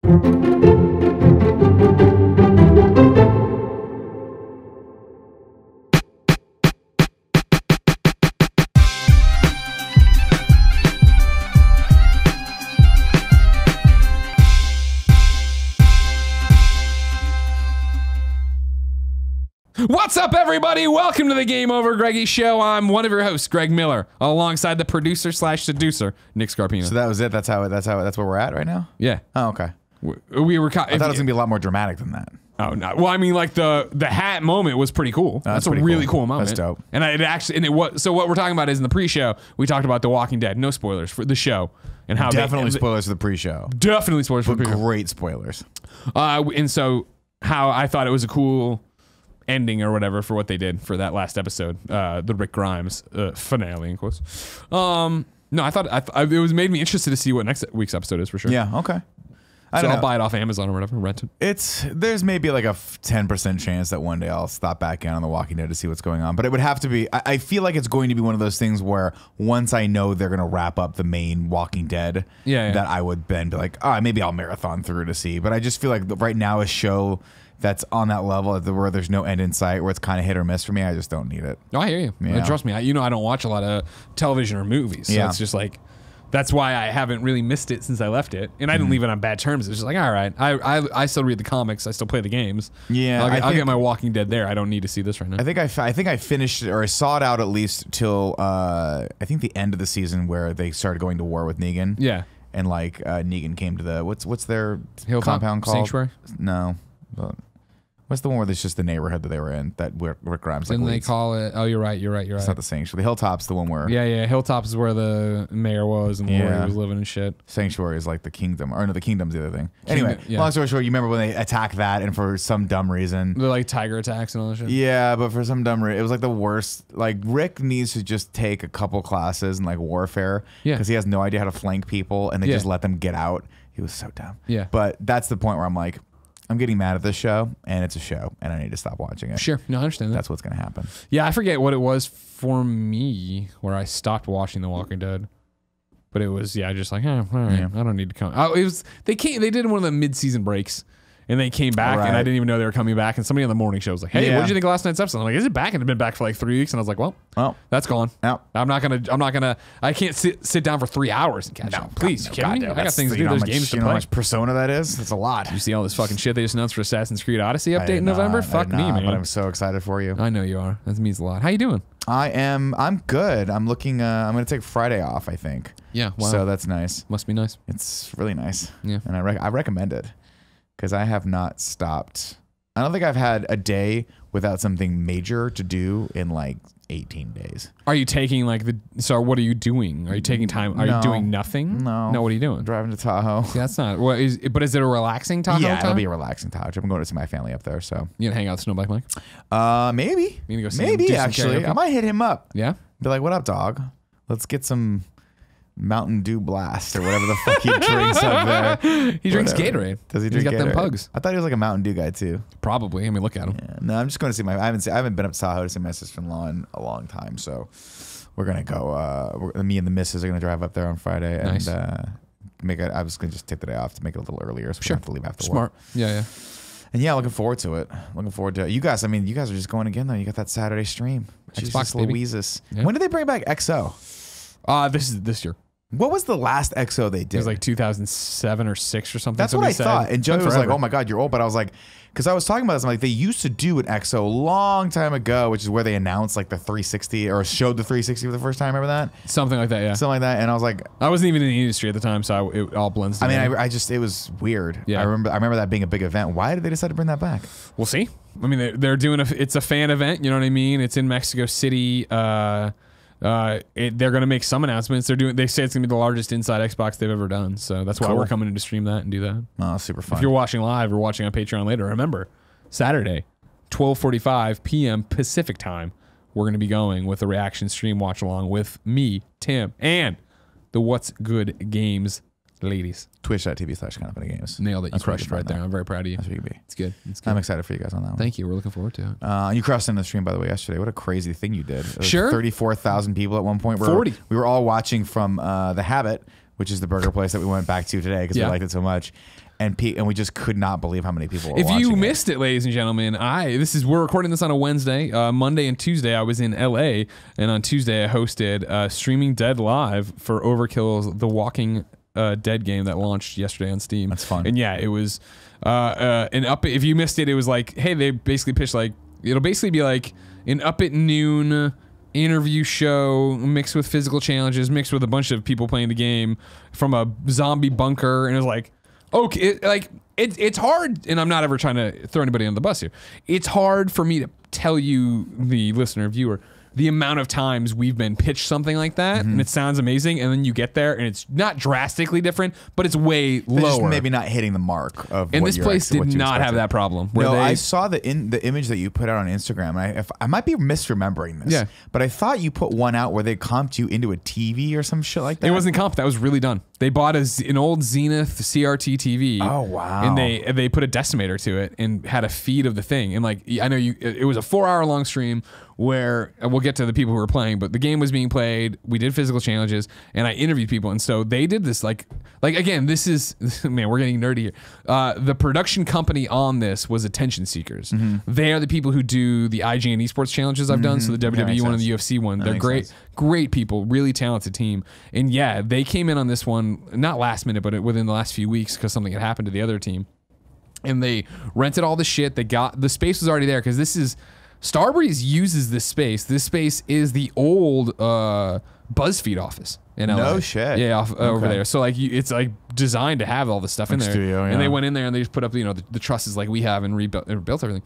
What's up, everybody? Welcome to the GameOverGreggy show. I'm one of your hosts, Greg Miller, alongside the producer slash seducer, Nick Scarpino. So that was it. That's where we're at right now. Yeah. Oh, okay. We were. I thought it was gonna be a lot more dramatic than that. Oh no. Well, I mean, like the hat moment was pretty cool. That's a really cool moment. That's dope. And it was. So what we're talking about is in the pre-show, we talked about The Walking Dead. No spoilers for the show and how definitely spoilers for the pre-show. Definitely spoilers for the pre-show. Great spoilers. And so how I thought it was a cool ending or whatever for what they did for that last episode, the Rick Grimes finale in quotes. No, I thought it was made me interested to see what next week's episode is for sure. Yeah. Okay. I'll buy it off Amazon or whatever, rent it. There's maybe like a 10% chance that one day I'll stop back in on The Walking Dead to see what's going on. But it would have to be. I feel like it's going to be one of those things where once I know they're gonna wrap up the main Walking Dead, that I would then be like, maybe I'll marathon through to see. But I just feel like right now a show that's on that level where there's no end in sight, where it's kind of hit or miss for me, I just don't need it. Oh, I hear you. Yeah. Trust me. I don't watch a lot of television or movies. So it's just like, that's why I haven't really missed it since I left it. And I didn't leave it on bad terms. It's just like, all right, I still read the comics. I still play the games. Yeah. I'll get my Walking Dead there. I don't need to see this right now. I think I finished it, or I saw it out at least till I think the end of the season where they started going to war with Negan. Yeah. And like Negan came to the what's their Hilltop compound called? Sanctuary? No. What's the one where there's just the neighborhood that they were in that Rick Grimes? Didn't they call it? Oh, you're right. It's not the Sanctuary. The Hilltop's the one where. Yeah. Hilltop's is where the mayor was and where he was living and shit. Sanctuary is like the kingdom, or no, the kingdom's the other thing. Anyway, long story short, you remember when they attacked that, and for some dumb reason, they're like tiger attacks and all that shit. Yeah, but for some dumb reason, it was like the worst. Like Rick needs to just take a couple classes in like warfare, because he has no idea how to flank people, and they just let them get out. He was so dumb. Yeah, but that's the point where I'm like, I'm getting mad at this show, and it's a show, and I need to stop watching it. Sure. No, I understand that. That's what's going to happen. Yeah, I forget what it was for me where I stopped watching The Walking Dead. But it was, just like, all right, I don't need to come. Oh, it was, they did one of the mid-season breaks, and they came back, and I didn't even know they were coming back, and somebody on the morning show was like, hey, what did you think of last night's episode? I'm like, is it back? And it's been back for like 3 weeks, and I was like, well, that's gone. No. I can't sit down for 3 hours and catch up. Please, you kidding me? I got things to do. There's games to play. You know how much Persona that is? That's a lot. You see all this fucking shit they just announced for Assassin's Creed Odyssey update in November? Fuck me, man. But I'm so excited for you. I know you are. That means a lot. How you doing? I'm good. I'm looking, I'm going to take Friday off, I think. Yeah, wow. So that's nice. Must be nice. It's really nice. Yeah. And I recommend it. Because I have not stopped. I don't think I've had a day without something major to do in like 18 days. Are you taking like so what are you doing? Are you taking time? Are you doing nothing? No. No, what are you doing? Driving to Tahoe. See, that's not, but is it a relaxing Tahoe time? It'll be a relaxing Tahoe trip. I'm going to see my family up there, so. You gonna hang out with Snowbike Mike? Maybe. You gonna go see maybe, him, actually. I might hit him up. Yeah? Be like, what up, dog? Let's get some Mountain Dew Blast or whatever the fuck he drinks up there. He drinks Gatorade. Does he drink Gatorade? He's got them pugs. I thought he was like a Mountain Dew guy too. Probably. I mean, look at him. Yeah. No, I'm just going to see I haven't been up to Tahoe to see my sister-in-law in a long time, so we're gonna go. Me and the missus are gonna drive up there on Friday and I was gonna just take the day off to make it a little earlier, so we don't have to leave after work. Smart. Yeah. And yeah, looking forward to it. Looking forward to it. You guys are just going again though. You got that Saturday stream. Xbox Louises. Yeah. When did they bring back XO? This is this year. What was the last XO they did? It was like 2007 or 6 or something. That's what I thought. And Joey was like, oh my God, you're old. But I was like, because I was talking about this, I'm like, they used to do an XO a long time ago, which is where they announced like the 360 or showed the 360 for the first time. Remember that? Something like that, yeah. Something like that. And I was like, I wasn't even in the industry at the time, so it all blends together. I mean, it was weird. Yeah. I remember that being a big event. Why did they decide to bring that back? We'll see. I mean, they're doing it's a fan event. You know what I mean? It's in Mexico City. They're going to make some announcements. They say it's going to be the largest inside Xbox they've ever done. So that's why we're coming in to stream that and do that. Oh, super fun. If you're watching live or watching on Patreon later, remember, Saturday, 12:45 p.m. Pacific time, we're going to be going with a reaction stream watch along with me, Tim, and the What's Good Games ladies. Twitch.tv/KindofFunnyGames. Nailed it. You crushed it right there. I'm very proud of you. That's what you can be. It's good. It's good. I'm excited for you guys on that one. Thank you. We're looking forward to it. You crushed in the stream, by the way, yesterday. What a crazy thing you did. Sure. 34,000 people at one point. 40. We were all watching from The Habit, which is the burger place that we went back to today because we liked it so much. and we just could not believe how many people were watching. If you missed it, ladies and gentlemen, we're recording this on a Wednesday. Monday and Tuesday I was in LA, and on Tuesday I hosted Streaming Dead Live for Overkill's The Walking Dead game that launched yesterday on Steam. That's fun. And yeah, it was if you missed it, it was like, hey, they basically pitched like, it'll basically be like an up at noon interview show mixed with physical challenges, mixed with a bunch of people playing the game from a zombie bunker. And it was like, okay, it's hard, and I'm not ever trying to throw anybody on the bus here. It's hard for me to tell you, the listener, viewer, the amount of times we've been pitched something like that, and it sounds amazing, and then you get there, and it's not drastically different, but it's way lower. Just maybe not hitting the mark of. And this place did not have that problem. No, I saw the image that you put out on Instagram. And I might be misremembering this, but I thought you put one out where they comped you into a TV or some shit like that. It wasn't comp. That was really done. They bought an old Zenith CRT TV. Oh wow! And they put a decimator to it and had a feed of the thing. And like, I know it was a 4-hour long stream where we'll get to the people who were playing, but the game was being played. We did physical challenges, and I interviewed people. And so they did this like again, this is, man, we're getting nerdy here. The production company on this was Attention Seekers. They are the people who do the IGN esports challenges I've done. So the WWE one and the UFC one. They're great people, really talented team. And yeah, they came in on this one, not last minute, but within the last few weeks, because something had happened to the other team. And they rented all the shit. The space was already there, because this is, Starbreeze uses this space. This space is the old BuzzFeed office in LA. No shit. Yeah, over there. So like, it's like designed to have all this stuff in there. Studio, and they went in there and they just put up, the trusses like we have and rebuilt everything.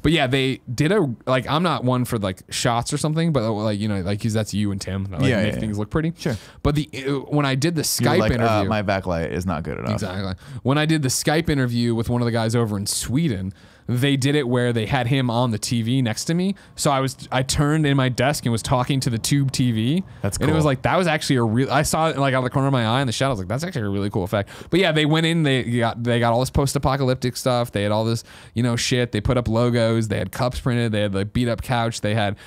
But yeah, they did I'm not one for like shots or something, but like, that's you and Tim. Like, make things look pretty. Sure. But when I did the Skype interview, my backlight is not good enough. Exactly. When I did the Skype interview with one of the guys over in Sweden, they did it where they had him on the TV next to me. So I turned in my desk and was talking to the tube TV. That's cool. And it was like, that was actually a real, I saw it like out of the corner of my eye in the shadow. I was like, that's actually a really cool effect. But yeah, they went in, they got all this post-apocalyptic stuff. They had all this, shit. They put up logos. They had cups printed. They had the beat up couch. They had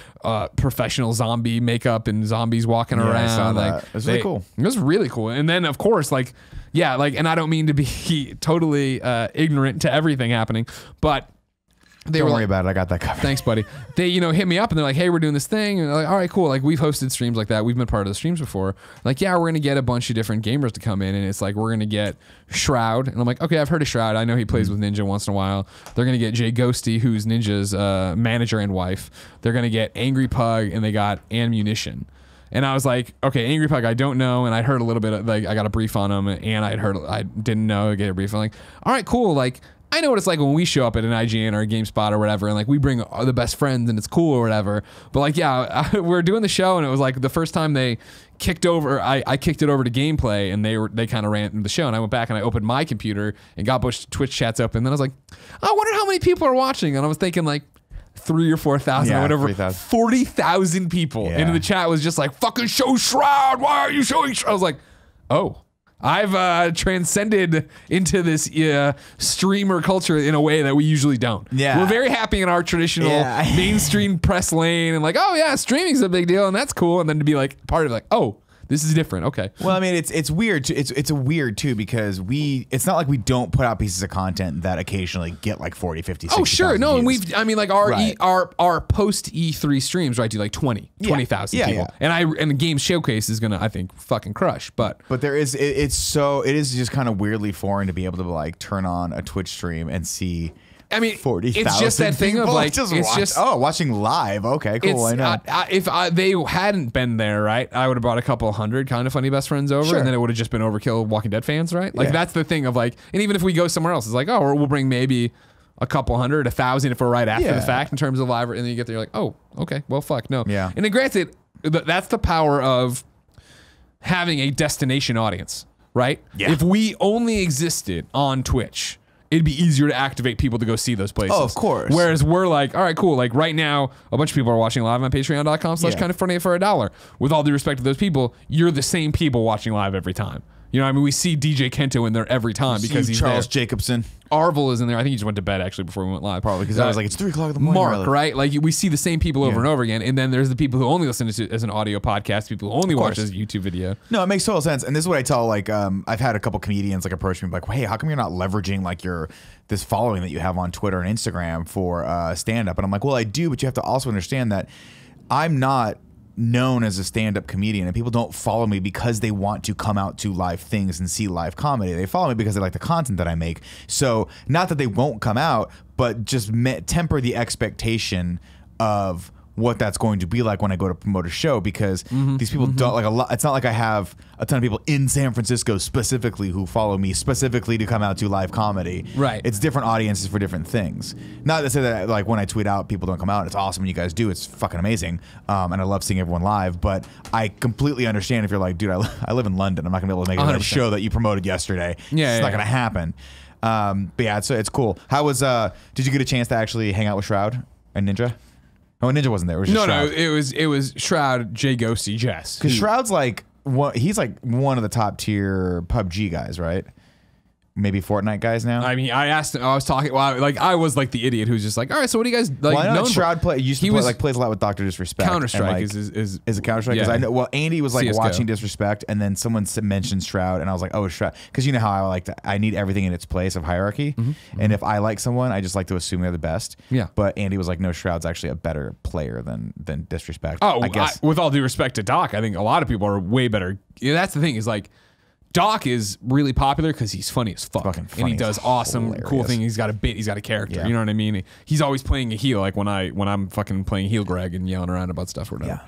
professional zombie makeup and zombies walking around. I saw that. It was really cool. It was really cool. And then of course, and I don't mean to be totally ignorant to everything happening, but don't worry about it. I got that covered. Thanks, buddy. They, hit me up and they're like, hey, we're doing this thing. And they're like, all right, cool. Like, we've hosted streams like that. We've been part of the streams before. Like, yeah, we're going to get a bunch of different gamers to come in. And it's like, we're going to get Shroud. And I'm like, okay, I've heard of Shroud. I know he plays with Ninja once in a while. They're going to get Jay Ghosty, who's Ninja's manager and wife. They're going to get Angry Pug, and they got Ammunition. And I was like, okay, Angry Pug, I don't know. And I heard a little bit of, I got a brief on him, and I didn't know, I get a brief. I'm like, all right, cool. Like, I know what it's like when we show up at an IGN or a GameSpot or whatever, and like we bring the best friends and it's cool or whatever. But like, yeah, we're doing the show, and it was like the first time they kicked over, I kicked it over to Gameplay, and they kind of ran the show, and I went back and I opened my computer and got Twitch chats open. And then I was like, I wonder how many people are watching, and I was thinking like 3,000 or 4,000 or whatever. 40,000 people, and the chat was just like, fucking show Shroud. Why are you showing Shroud? I was like, oh. I've transcended into this streamer culture in a way that we usually don't. Yeah. We're very happy in our traditional mainstream press lane and like, oh yeah, streaming's a big deal and that's cool. And then to be like part of like, oh, this is different. Okay. Well, I mean, it's weird. It's a weird too, because it's not like we don't put out pieces of content that occasionally get like 40, 50, 60. Oh, sure. No, views. and like our post E3 streams, right, do like 20,000 people. Yeah. And the game showcase is gonna, I think, fucking crush. But it is just kind of weirdly foreign to be able to like turn on a Twitch stream and see. I mean, 40,000. It's just that thing of like, watching live. Okay, cool. I know. If they hadn't been there, right, I would have brought a couple hundred kind of funny best friends over, and then it would have just been Overkill Walking Dead fans, right? Like that's the thing of like, and even if we go somewhere else, it's like, oh, we'll bring maybe a couple hundred, 1,000 if we're right after the fact in terms of live, and then you get there, you're like, oh, okay, well, fuck, no. Yeah. And then granted, that's the power of having a destination audience, right? Yeah. If we only existed on Twitch, it'd be easier to activate people to go see those places. Oh, of course. Whereas we're like, all right, cool. Like right now, a bunch of people are watching live on patreon.com/kindoffunny for $1. With all due respect to those people, you're the same people watching live every time. You know what I mean? We see DJ Kento in there every time because he's Charles there. Jacobson. Arvel is in there. I think he just went to bed actually before we went live. Probably because I was like, it's 3 o'clock in the morning. Mark, right? Like we see the same people over and over again. And then there's the people who only listen to it as an audio podcast, people who only watch it as a YouTube video. No, it makes total sense. And this is what I tell, like, I've had a couple comedians like approach me like, hey, how come you're not leveraging like this following that you have on Twitter and Instagram for stand-up? And I'm like, well, I do, but you have to also understand that I'm not known as a stand-up comedian, and people don't follow me because they want to come out to live things and see live comedy. They follow me because they like the content that I make. So not that they won't come out, but just temper the expectation of what that's going to be like when I go to promote a show, because these people don't like a lot. It's not like I have a ton of people in San Francisco specifically who follow me specifically to come out to live comedy. Right. It's different audiences for different things. Not to say that like when I tweet out, people don't come out. It's awesome when you guys do. It's fucking amazing. And I love seeing everyone live, but I completely understand if you're like, dude, I live in London. I'm not gonna be able to make a show that you promoted yesterday. Yeah, it's not gonna happen. But yeah, it's cool. How was, did you get a chance to actually hang out with Shroud and Ninja? Oh, Ninja wasn't there. It was just Shroud. No, it was Shroud, Jay Ghosty, Jess. Because Shroud's like he's like one of the top tier PUBG guys, right? Maybe Fortnite guys now. I mean, I asked him. I was talking. Well, like I was like the idiot who's just like, all right. So what do you guys like? Well, I know Shroud plays a lot with Dr. Disrespect. Counter Strike like, is it Counter Strike? Because I know. Well, Andy was like CSGO. Watching Disrespect, and then someone mentioned Shroud, and I was like, oh, Shroud. Because you know how I need everything in its place of hierarchy, and if I like someone, I just like to assume they're the best. Yeah. But Andy was like, no, Shroud's actually a better player than Disrespect. Oh, I guess with all due respect to Doc, I think a lot of people are way better. Yeah, that's the thing is like. Doc is really popular because he's funny as fuck, and he does awesome, cool thing. He's got a bit, he's got a character. You know what I mean? He's always playing a heel, like when I'm fucking playing heel Greg and yelling around about stuff or whatever.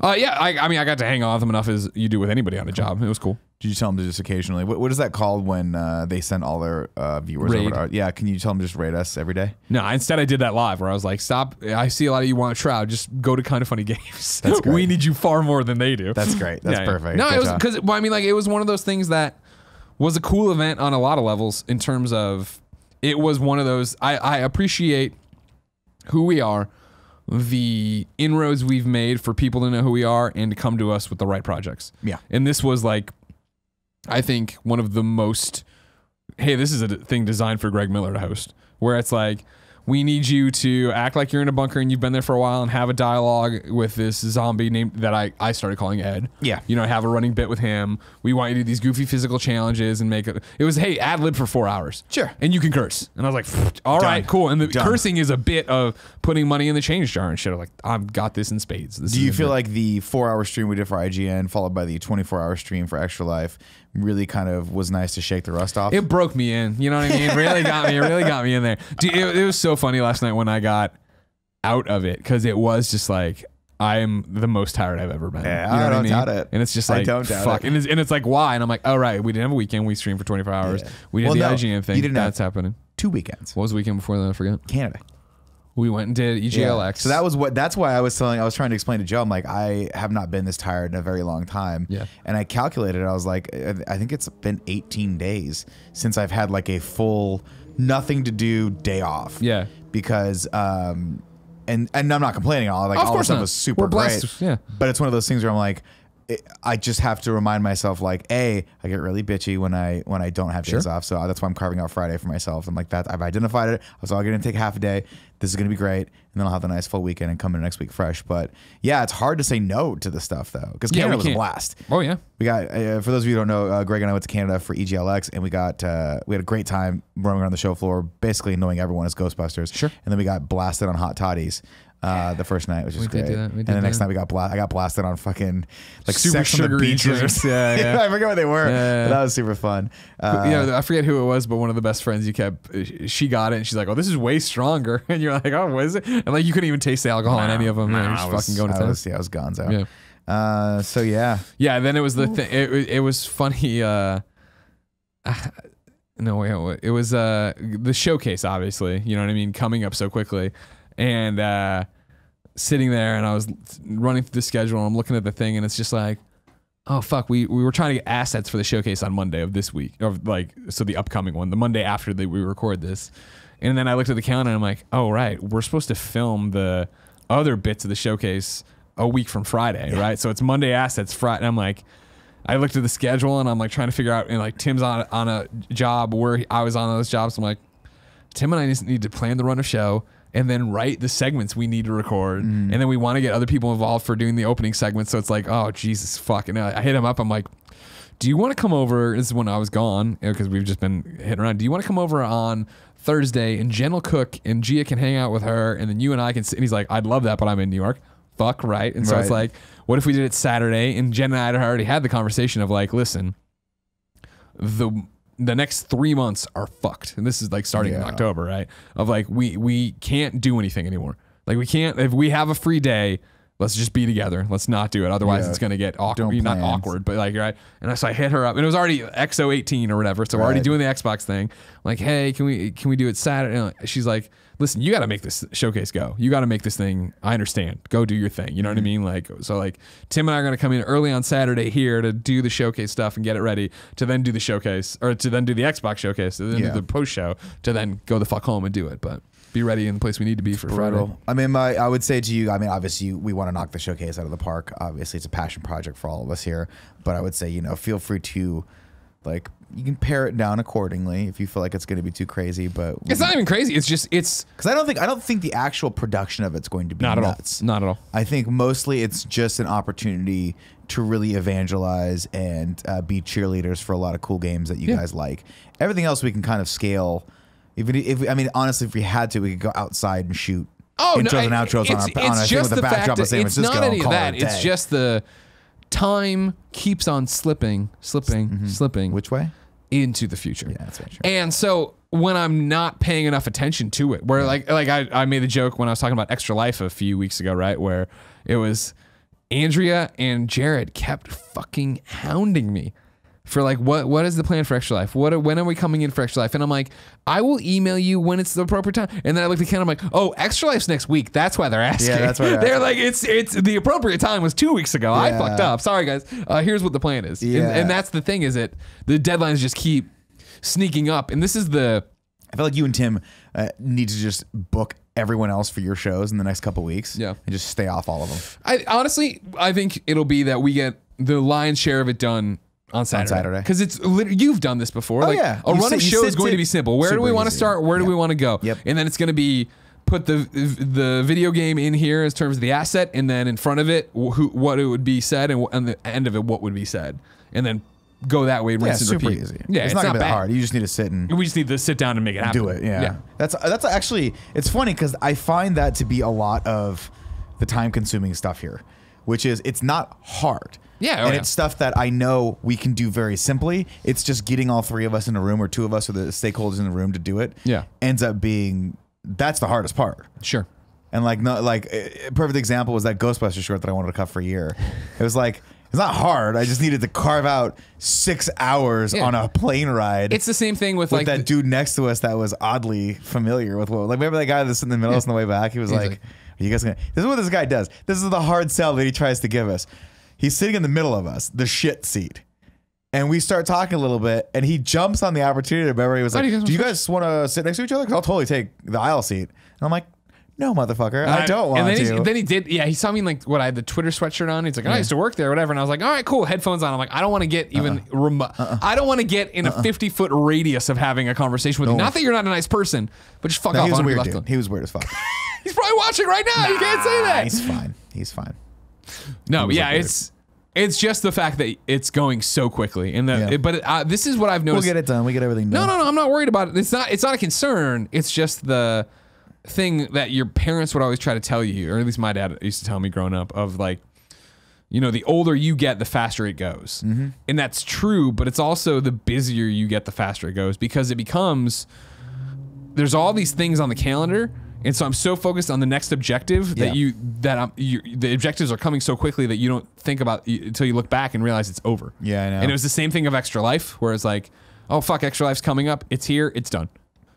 I mean, I got to hang out with him enough as you do with anybody on a job. It was cool. Did you tell them to just occasionally? What is that called when they send all their viewers raid. over? Yeah, can you tell them to just raid us every day? No, instead I did that live where I was like, stop. I see a lot of you want Shroud. Just go to Kind of Funny Games. That's great. We need you far more than they do. That's great. That's perfect. No, it was because I mean, like it was one of those things that was a cool event on a lot of levels in terms of it was one of those. I appreciate who we are, the inroads we've made for people to know who we are and to come to us with the right projects. Yeah. And this was like, I think one of the most, hey, this is a thing designed for Greg Miller to host, where it's like, we need you to act like you're in a bunker and you've been there for a while and have a dialogue with this zombie named that I started calling Ed. Yeah. You know, have a running bit with him. We want you to do these goofy physical challenges and make it. It was, hey, ad lib for 4 hours. Sure. And you can curse. And I was like, all right, cool. And the cursing is a bit of putting money in the change jar and shit. I'm like, I've got this in spades. Do you feel like the 4-hour stream we did for IGN followed by the 24-hour stream for Extra Life really kind of was nice to shake the rust off? It broke me in. You know what I mean? It really got me. It really got me in there. Dude, it was so funny last night when I got out of it because it was just like, I am the most tired I've ever been. Yeah, you know I don't doubt it. And it's just like, fuck. And it's like, why? And I'm like, oh, right. We didn't have a weekend. We streamed for 24 hours. Yeah. We did the IGN thing. That's happening. 2 weekends. What was the weekend before that? I forget. Canada. We went and did EGLX. Yeah. So that's why I was trying to explain to Joe, I'm like, I have not been this tired in a very long time. Yeah. And I calculated, I was like, I think it's been 18 days since I've had like a full nothing to do day off. Yeah. Because, and I'm not complaining at all. Like, all this stuff was super great. Yeah. But it's one of those things where I'm like, I just have to remind myself, like, I get really bitchy when I don't have days off. So that's why I'm carving out Friday for myself. I'm like, that I've identified it. I was all going to take half a day. This is going to be great. And then I'll have a nice full weekend and come in next week fresh. But yeah, it's hard to say no to the stuff though. Because Canada was a blast. Oh yeah. We got, for those of you who don't know, Greg and I went to Canada for EGLX and we had a great time roaming around the show floor, basically knowing everyone as Ghostbusters. Sure. And then we got blasted on hot toddies. The first night, which is great. And the next night I got blasted on fucking like super sugary drinks. Yeah. I forget what they were. But that was super fun. I forget who it was, but one of the best friends she got it and she's like, oh, this is way stronger. And you're like, oh, what is it? And like you couldn't even taste the alcohol in any of them. I was fucking going to town. I was gonzo. Yeah. So yeah. Yeah, then it was the thing. It was funny. No, wait, it was the showcase, obviously. You know what I mean? Coming up so quickly. And sitting there and I was running through the schedule and I'm looking at the thing and it's just like, oh fuck, we were trying to get assets for the showcase on Monday of this week, or like, so the upcoming one, the Monday after we record this. And then I looked at the calendar and I'm like, oh right, we're supposed to film the other bits of the showcase a week from Friday, right? So it's Monday assets, Friday. And I'm like, I looked at the schedule and I'm like trying to figure out, and like Tim's on a job where I was on those jobs. I'm like, Tim and I just need to plan the run of show and then write the segments we need to record. And then we want to get other people involved for doing the opening segments. So it's like, oh, Jesus, fuck. And I hit him up. I'm like, do you want to come over? This is when I was gone because we've just been hitting around. Do you want to come over on Thursday and Jen will cook and Gia can hang out with her and then you and I can sit? And he's like, I'd love that, but I'm in New York. Fuck, right? And so it's like, what if we did it Saturday? And Jen and I had already had the conversation of like, listen, the next 3 months are fucked. And this is like starting in October, right? Of like, we can't do anything anymore. Like we can't, if we have a free day, let's just be together. Let's not do it. Otherwise it's going to get awkward. Not awkward, but like, right. And so I hit her up and it was already XO18 or whatever. So we're already doing the Xbox thing. I'm like, hey, can we do it Saturday? And she's like, listen, you got to make this showcase go. You got to make this thing. I understand. Go do your thing. You know what I mean? Like, so like Tim and I are going to come in early on Saturday here to do the showcase stuff and get it ready to then do the showcase, or to then do the Xbox showcase, to then do the post show, to then go the fuck home and do it. But be ready in the place we need to be for Friday. I mean, I would say to you, I mean, obviously we want to knock the showcase out of the park. Obviously it's a passion project for all of us here, but I would say, you know, feel free to like, you can pare it down accordingly if you feel like it's going to be too crazy, but it's not even crazy. It's just, because I don't think the actual production of it's going to be nuts. Not at all. I think mostly it's just an opportunity to really evangelize and be cheerleaders for a lot of cool games that you guys like. Everything else we can kind of scale. Even if I mean, honestly, if we had to, we could go outside and shoot intros and outros on a thing with the backdrop of San Francisco. It's not any of that. It's just the time keeps on slipping. Which way? Into the future. Yeah, that's right. Sure. And so when I'm not paying enough attention to it, where like I made the joke when I was talking about Extra Life a few weeks ago, right? Where it was Andrea and Jared kept fucking hounding me for like, what is the plan for Extra Life? When are we coming in for Extra Life? And I'm like, I will email you when it's the appropriate time. And then I looked at Ken, I'm like, oh, Extra Life's next week. That's why they're asking. Yeah, that's why they're like, it's the appropriate time was 2 weeks ago. I fucked up. Sorry guys. Here's what the plan is. And that's the thing, is that the deadlines just keep sneaking up. And this is I feel like you and Tim need to just book everyone else for your shows in the next couple weeks. Yeah. And just stay off all of them. I think it'll be that we get the lion's share of it done on Saturday. Because it's literally, you've done this before. Oh, like yeah. A run of show is going to be simple. Where do we want to start? Where do we want to go? Yep. And then it's going to be put the video game in here in terms of the asset, and then in front of it, what it would be said, and on the end of it, what would be said. And then go that way, rinse and repeat. Easy. Yeah, it's not gonna be that hard. You just need to sit and... We just need to sit down and make it happen. Do it, yeah. That's actually... It's funny because I find that to be a lot of the time-consuming stuff here, which is it's not hard. Yeah, it's stuff that I know we can do very simply. It's just getting all three of us in a room, or two of us, or the stakeholders in the room to do it. Yeah, ends up being, that's the hardest part. Sure. And like, no, like a perfect example was that Ghostbusters short that I wanted to cut for a year. It was like, it's not hard. I just needed to carve out 6 hours on a plane ride. It's the same thing with like that dude next to us that was oddly familiar with what, like, remember that guy that's in the middle of us on the way back? He was like, are you guys gonna, this is what this guy does. This is the hard sell that he tries to give us. He's sitting in the middle of us, the shit seat. And we start talking a little bit, and he jumps on the opportunity. Remember, he was like, do you guys want to sit next to each other? Because I'll totally take the aisle seat. And I'm like, no, motherfucker, I don't want to. Then he did, he saw me in like, I had the Twitter sweatshirt on. He's like, I used to work there, or whatever. And I was like, all right, cool, headphones on. I'm like, I don't want to get even remote. I don't want to get in a 50-foot radius of having a conversation with you. Not that you're not a nice person, but just fuck off. He was weird, dude. He was weird as fuck. He's probably watching right now. You can't say that. He's fine. He's fine. No, yeah, it's just the fact that it's going so quickly, and this is what I've noticed. We'll get it done. We get everything done. No, I'm not worried about it. It's not a concern. It's just the thing that your parents would always try to tell you, or at least my dad used to tell me growing up, of like, you know, the older you get, the faster it goes, and that's true. But it's also the busier you get, the faster it goes, because it becomes there's all these things on the calendar. And so I'm so focused on the next objective that the objectives are coming so quickly that you don't think about until you look back and realize it's over. Yeah, I know. And it was the same thing of Extra Life, where it's like, oh fuck, Extra Life's coming up. It's here. It's done.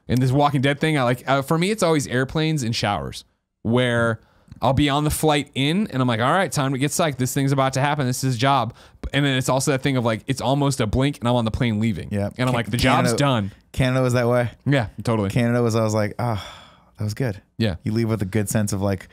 And this Walking Dead thing, I like. For me, it's always airplanes and showers, where I'll be on the flight in, and I'm like, all right, time to get psyched. This thing's about to happen. This is job. And then it's also that thing of like, it's almost a blink, and I'm on the plane leaving. Yeah. And I'm like, the job's done. Canada was that way. Yeah, totally. Canada was. I was like, that was good. Yeah. You leave with a good sense of like,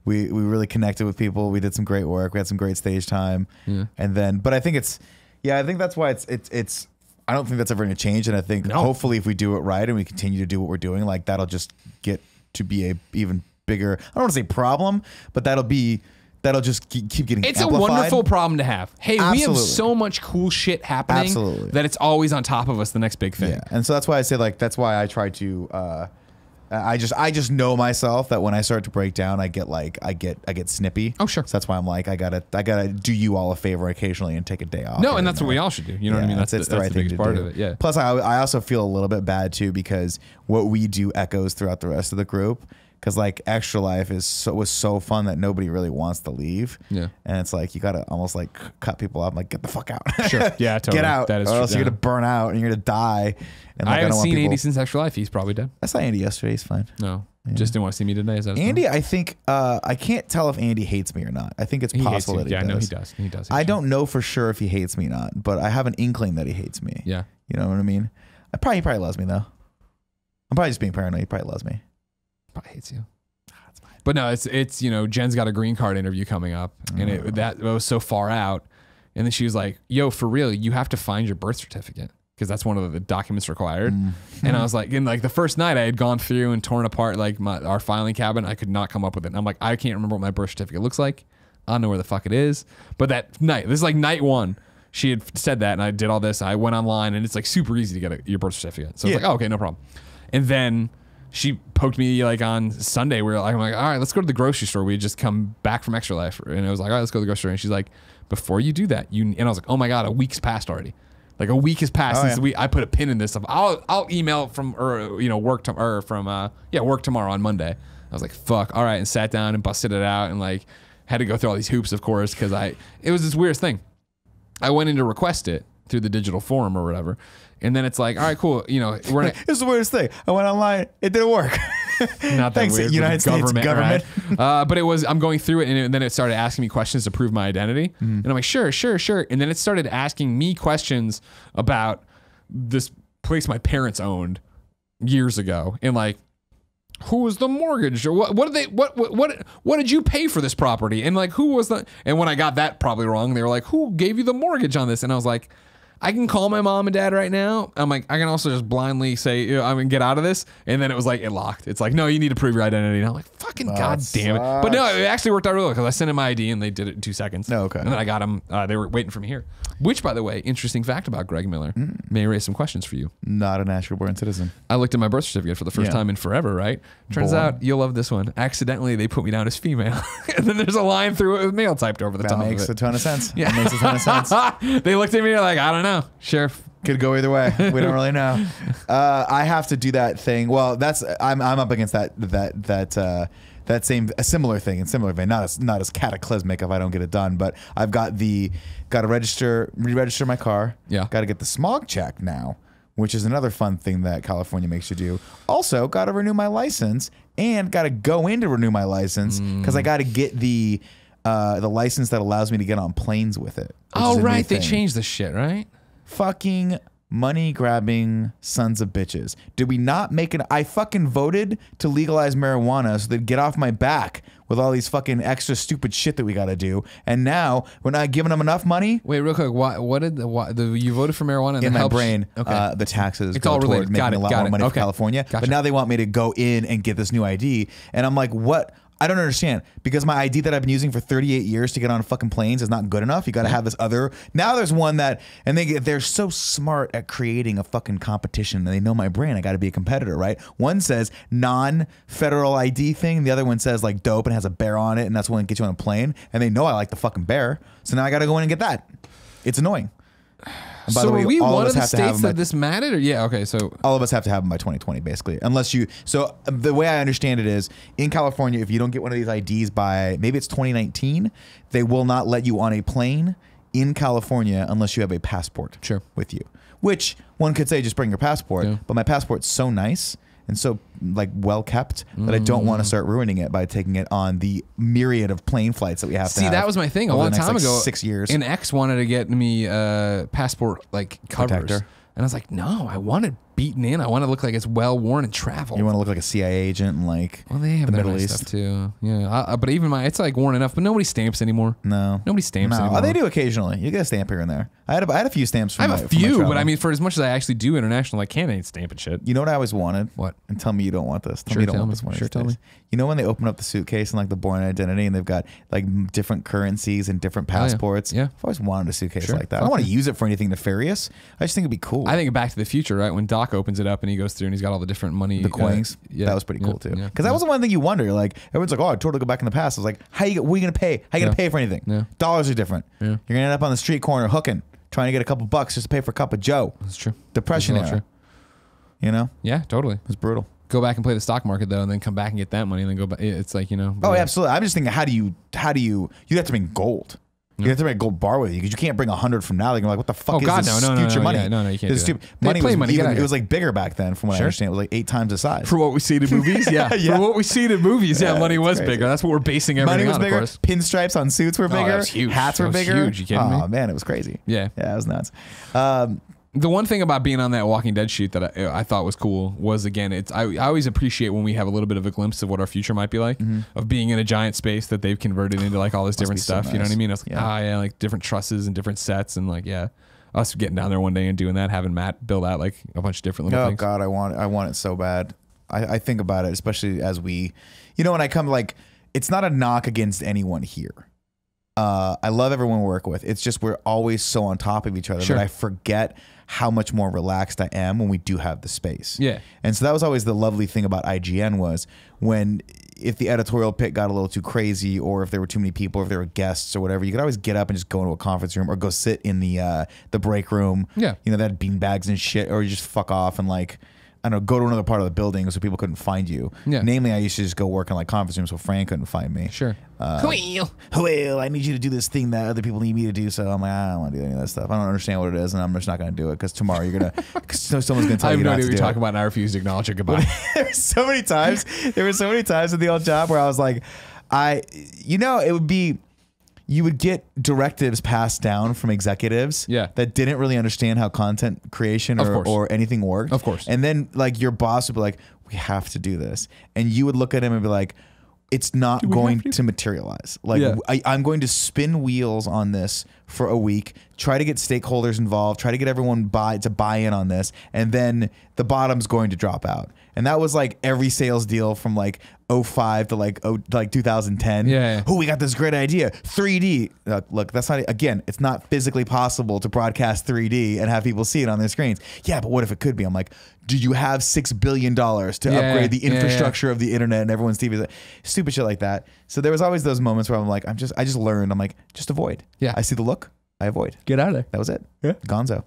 we really connected with people. We did some great work. We had some great stage time. Yeah. And then, but I think it's, Yeah, I think that's why it's. I don't think that's ever going to change, and I think hopefully if we do it right and we continue to do what we're doing, like that'll just get to be a even bigger. I don't want to say problem, but that'll just keep getting. It's amplified. a wonderful problem to have. Hey, Absolutely. we have so much cool shit happening that it's always on top of us. The next big thing. Yeah, and so that's why I say like that's why I try to. I just know myself that when I start to break down, I get snippy. Oh sure. So that's why I'm like I gotta do you all a favor occasionally and take a day off. No, and that's what we all should do. You know what I mean? That's the right thing to part of it. Yeah. Plus, I also feel a little bit bad too because what we do echoes throughout the rest of the group. Because like Extra Life was so fun that nobody really wants to leave. Yeah. And it's like you gotta almost like cut people off, like get the fuck out. Sure. Yeah, totally. Get out. That is or else you're gonna burn out and you're gonna die. And like, I haven't seen Andy since Extra Life. He's probably dead. I saw Andy yesterday. He's fine. No. Yeah. Just didn't want to see me today. Is that Andy? I think I can't tell if Andy hates me or not. I think it's possible that he does. Yeah, I know he does. He does. I don't know for sure if he hates me or not, but I have an inkling that he hates me. Yeah. You know what I mean? He probably loves me though. I'm probably just being paranoid. He probably loves me. Probably hates you. But no, it's you know, Jen's got a green card interview coming up, and that was so far out, and then she was like, "Yo, for real, you have to find your birth certificate because that's one of the documents required." And I was like, and like the first night I had gone through and torn apart like our filing cabinet, I could not come up with it. And I'm like, I can't remember what my birth certificate looks like. I don't know where the fuck it is. But that night, this is like night one. She had said that, and I did all this. I went online, and it's like super easy to get your birth certificate. So I was like, oh, okay, no problem. And then she poked me like on Sunday. I'm like, all right, let's go to the grocery store. We had just come back from Extra Life, and it was like, all right, let's go to the grocery store. And she's like, before you do that, and I was like, oh my god, a week's passed already. Like a week has passed since I put a pin in this. I'll email from work tomorrow on Monday. I was like, fuck, all right, and sat down and busted it out and like had to go through all these hoops, of course, because it was this weird thing. I went in to request it through the digital form or whatever. And then it's like, all right, cool. You know, we're it's the weirdest thing. I went online, it didn't work. Not that Thanks, weird. United States government. Right? But I'm going through it, and then it started asking me questions to prove my identity. And I'm like, sure. And then it started asking me questions about this place my parents owned years ago, and like, who was the mortgage, or what did you pay for this property, and like who was the, and when I got that probably wrong, they were like, who gave you the mortgage on this, and I was like, I can call my mom and dad right now. I'm like, I can also just blindly say, I'm gonna get out of this. And then it was like, it locked. It's like, no, you need to prove your identity. And I'm like, fucking goddamn it. But no, it actually worked out really well because I sent in my ID and they did it in 2 seconds. Oh, okay. And then I got them. They were waiting for me here. Which, by the way, interesting fact about Greg Miller, may raise some questions for you. Not a natural born citizen. I looked at my birth certificate for the first time in forever, right? Turns out, you'll love this one. Accidentally, they put me down as female. And then there's a line through it with male typed over the top of it. That makes a ton of sense. Yeah. That makes a ton of sense. They looked at me like, I don't know. Sheriff. Could go either way. We don't really know. I have to do that thing. Well, I'm up against a similar thing in similar vein. Not as cataclysmic if I don't get it done, but I've got to re-register my car. Yeah. Got to get the smog check now, which is another fun thing that California makes you do. Also, got to renew my license and got to go in to renew my license because I got to get the license that allows me to get on planes with it. Oh, right. They changed the shit, right? Fucking money grabbing sons of bitches. Did we not make I fucking voted to legalize marijuana so they'd get off my back with all these fucking extra stupid shit that we got to do. And now we're not giving them enough money. Wait, real quick. You voted for marijuana? And in my brain, the taxes it's all related. Making a lot more money for California. Gotcha. But now they want me to go in and get this new ID. And I'm like, what? I don't understand because my ID that I've been using for 38 years to get on fucking planes is not good enough. You got to have this other. Now there's one that, and they're so smart at creating a fucking competition and they know my brain. I got to be a competitor, right? One says non-federal ID thing. The other one says like dope and has a bear on it. And that's one that gets you on a plane. And they know I like the fucking bear. So now I got to go in and get that. It's annoying. And by the way, are we one of the states that this mattered? Or yeah, okay, so all of us have to have them by 2020, basically. Unless you, so the way I understand it is, in California, if you don't get one of these IDs by maybe it's 2019, they will not let you on a plane in California unless you have a passport with you. Which one could say just bring your passport, but my passport's so nice and so like well kept that I don't want to start ruining it by taking it on the myriad of plane flights that we have to have. See, that was my thing a long time ago. 6 years. An ex wanted to get me passport like covers. Protector. And I was like, no, I want it beaten in. I want to look like it's well worn and traveled. You want to look like a CIA agent in like they have the Middle nice East stuff too. Yeah, but even it's like worn enough. But nobody stamps anymore. No, nobody stamps anymore. Oh, they do occasionally. You get a stamp here and there. I had a few stamps. I have a few, but I mean, for as much as I actually do international, I can't stamp and shit. You know what I always wanted? What? And tell me you don't want this. Tell me you don't want this one. Sure, tell me. You know when they open up the suitcase and like the Born Identity and they've got like different currencies and different passports? Yeah. I've always wanted a suitcase like that. I don't want to use it for anything nefarious. I just think it'd be cool. I think Back to the Future, right? When Doc opens it up and he goes through and he's got all the different money. The coins. That was pretty cool too. Because that wasn't one thing you wonder. Like everyone's like, oh, I'd totally go back in the past. I was like, what are you going to pay? How are you going to pay for anything? Yeah. Dollars are different. Yeah. You're going to end up on the street corner hooking, trying to get a couple bucks just to pay for a cup of Joe. That's true. Depression era. True. You know? Yeah, totally. It's brutal. Go back and play the stock market though, and then come back and get that money, and then go back. It's like, you know. Oh, absolutely. I'm just thinking, you'd have to bring gold. You have to bring a gold bar with you because you can't bring 100 from now. They're like, what the fuck is this future money? Yeah, no, you can't. It's do stupid. Money was it was like bigger back then, from what I understand. It was like 8 times the size. For what we see in movies, yeah. For what we see in movies, money was bigger. That's what we're basing everything on. Money was bigger. Of course. Pinstripes on suits were bigger. That was huge. Hats were bigger. Huge. You kidding me? Oh man, it was crazy. Yeah, it was nuts. The one thing about being on that Walking Dead shoot that I thought was cool was, again, I always appreciate when we have a little bit of a glimpse of what our future might be like, of being in a giant space that they've converted into like all this different stuff. So nice. You know what I mean? I was like, like different trusses and different sets, and like, us getting down there one day and doing that, having Matt build out like a bunch of different little things. Oh God, I want it so bad. I think about it, especially as we, when I come, like, it's not a knock against anyone here. I love everyone we work with. It's just we're always so on top of each other that I forget how much more relaxed I am when we do have the space. Yeah. And so that was always the lovely thing about IGN was if the editorial pit got a little too crazy, or if there were too many people, or if there were guests or whatever, you could always get up and just go into a conference room or go sit in the break room. Yeah. That had bean bags and shit, or you just fuck off and like, I don't know, go to another part of the building so people couldn't find you. Yeah. Namely, I used to just go work in like conference rooms so Fran couldn't find me. Sure. Well, I need you to do this thing that other people need me to do. So I'm like, I don't want to do any of that stuff. I don't understand what it is, and I'm just not going to do it because tomorrow you're going to, someone's going to tell you not to do it. I have no idea what you're talking about, and I refuse to acknowledge it. Goodbye. There were so many times at the old job where I was like, it would be, you would get directives passed down from executives that didn't really understand how content creation or anything worked. Of course. And then like your boss would be like, we have to do this. And you would look at him and be like, it's not going to materialize. Like I'm going to spin wheels on this for a week, try to get stakeholders involved, try to get everyone to buy in on this. And then the bottom's going to drop out. And that was like every sales deal from like 05 to like 2010. Yeah. Oh, we got this great idea. 3D. Look, that's not, again, it's not physically possible to broadcast 3D and have people see it on their screens. Yeah, but what if it could be? I'm like, do you have $6 billion to upgrade the infrastructure of the internet and everyone's TV? Stupid shit like that. So there was always those moments where I'm like, I just learned. I'm like, just avoid. Yeah. I see the look. I avoid. Get out of there. That was it. Yeah. Gonzo.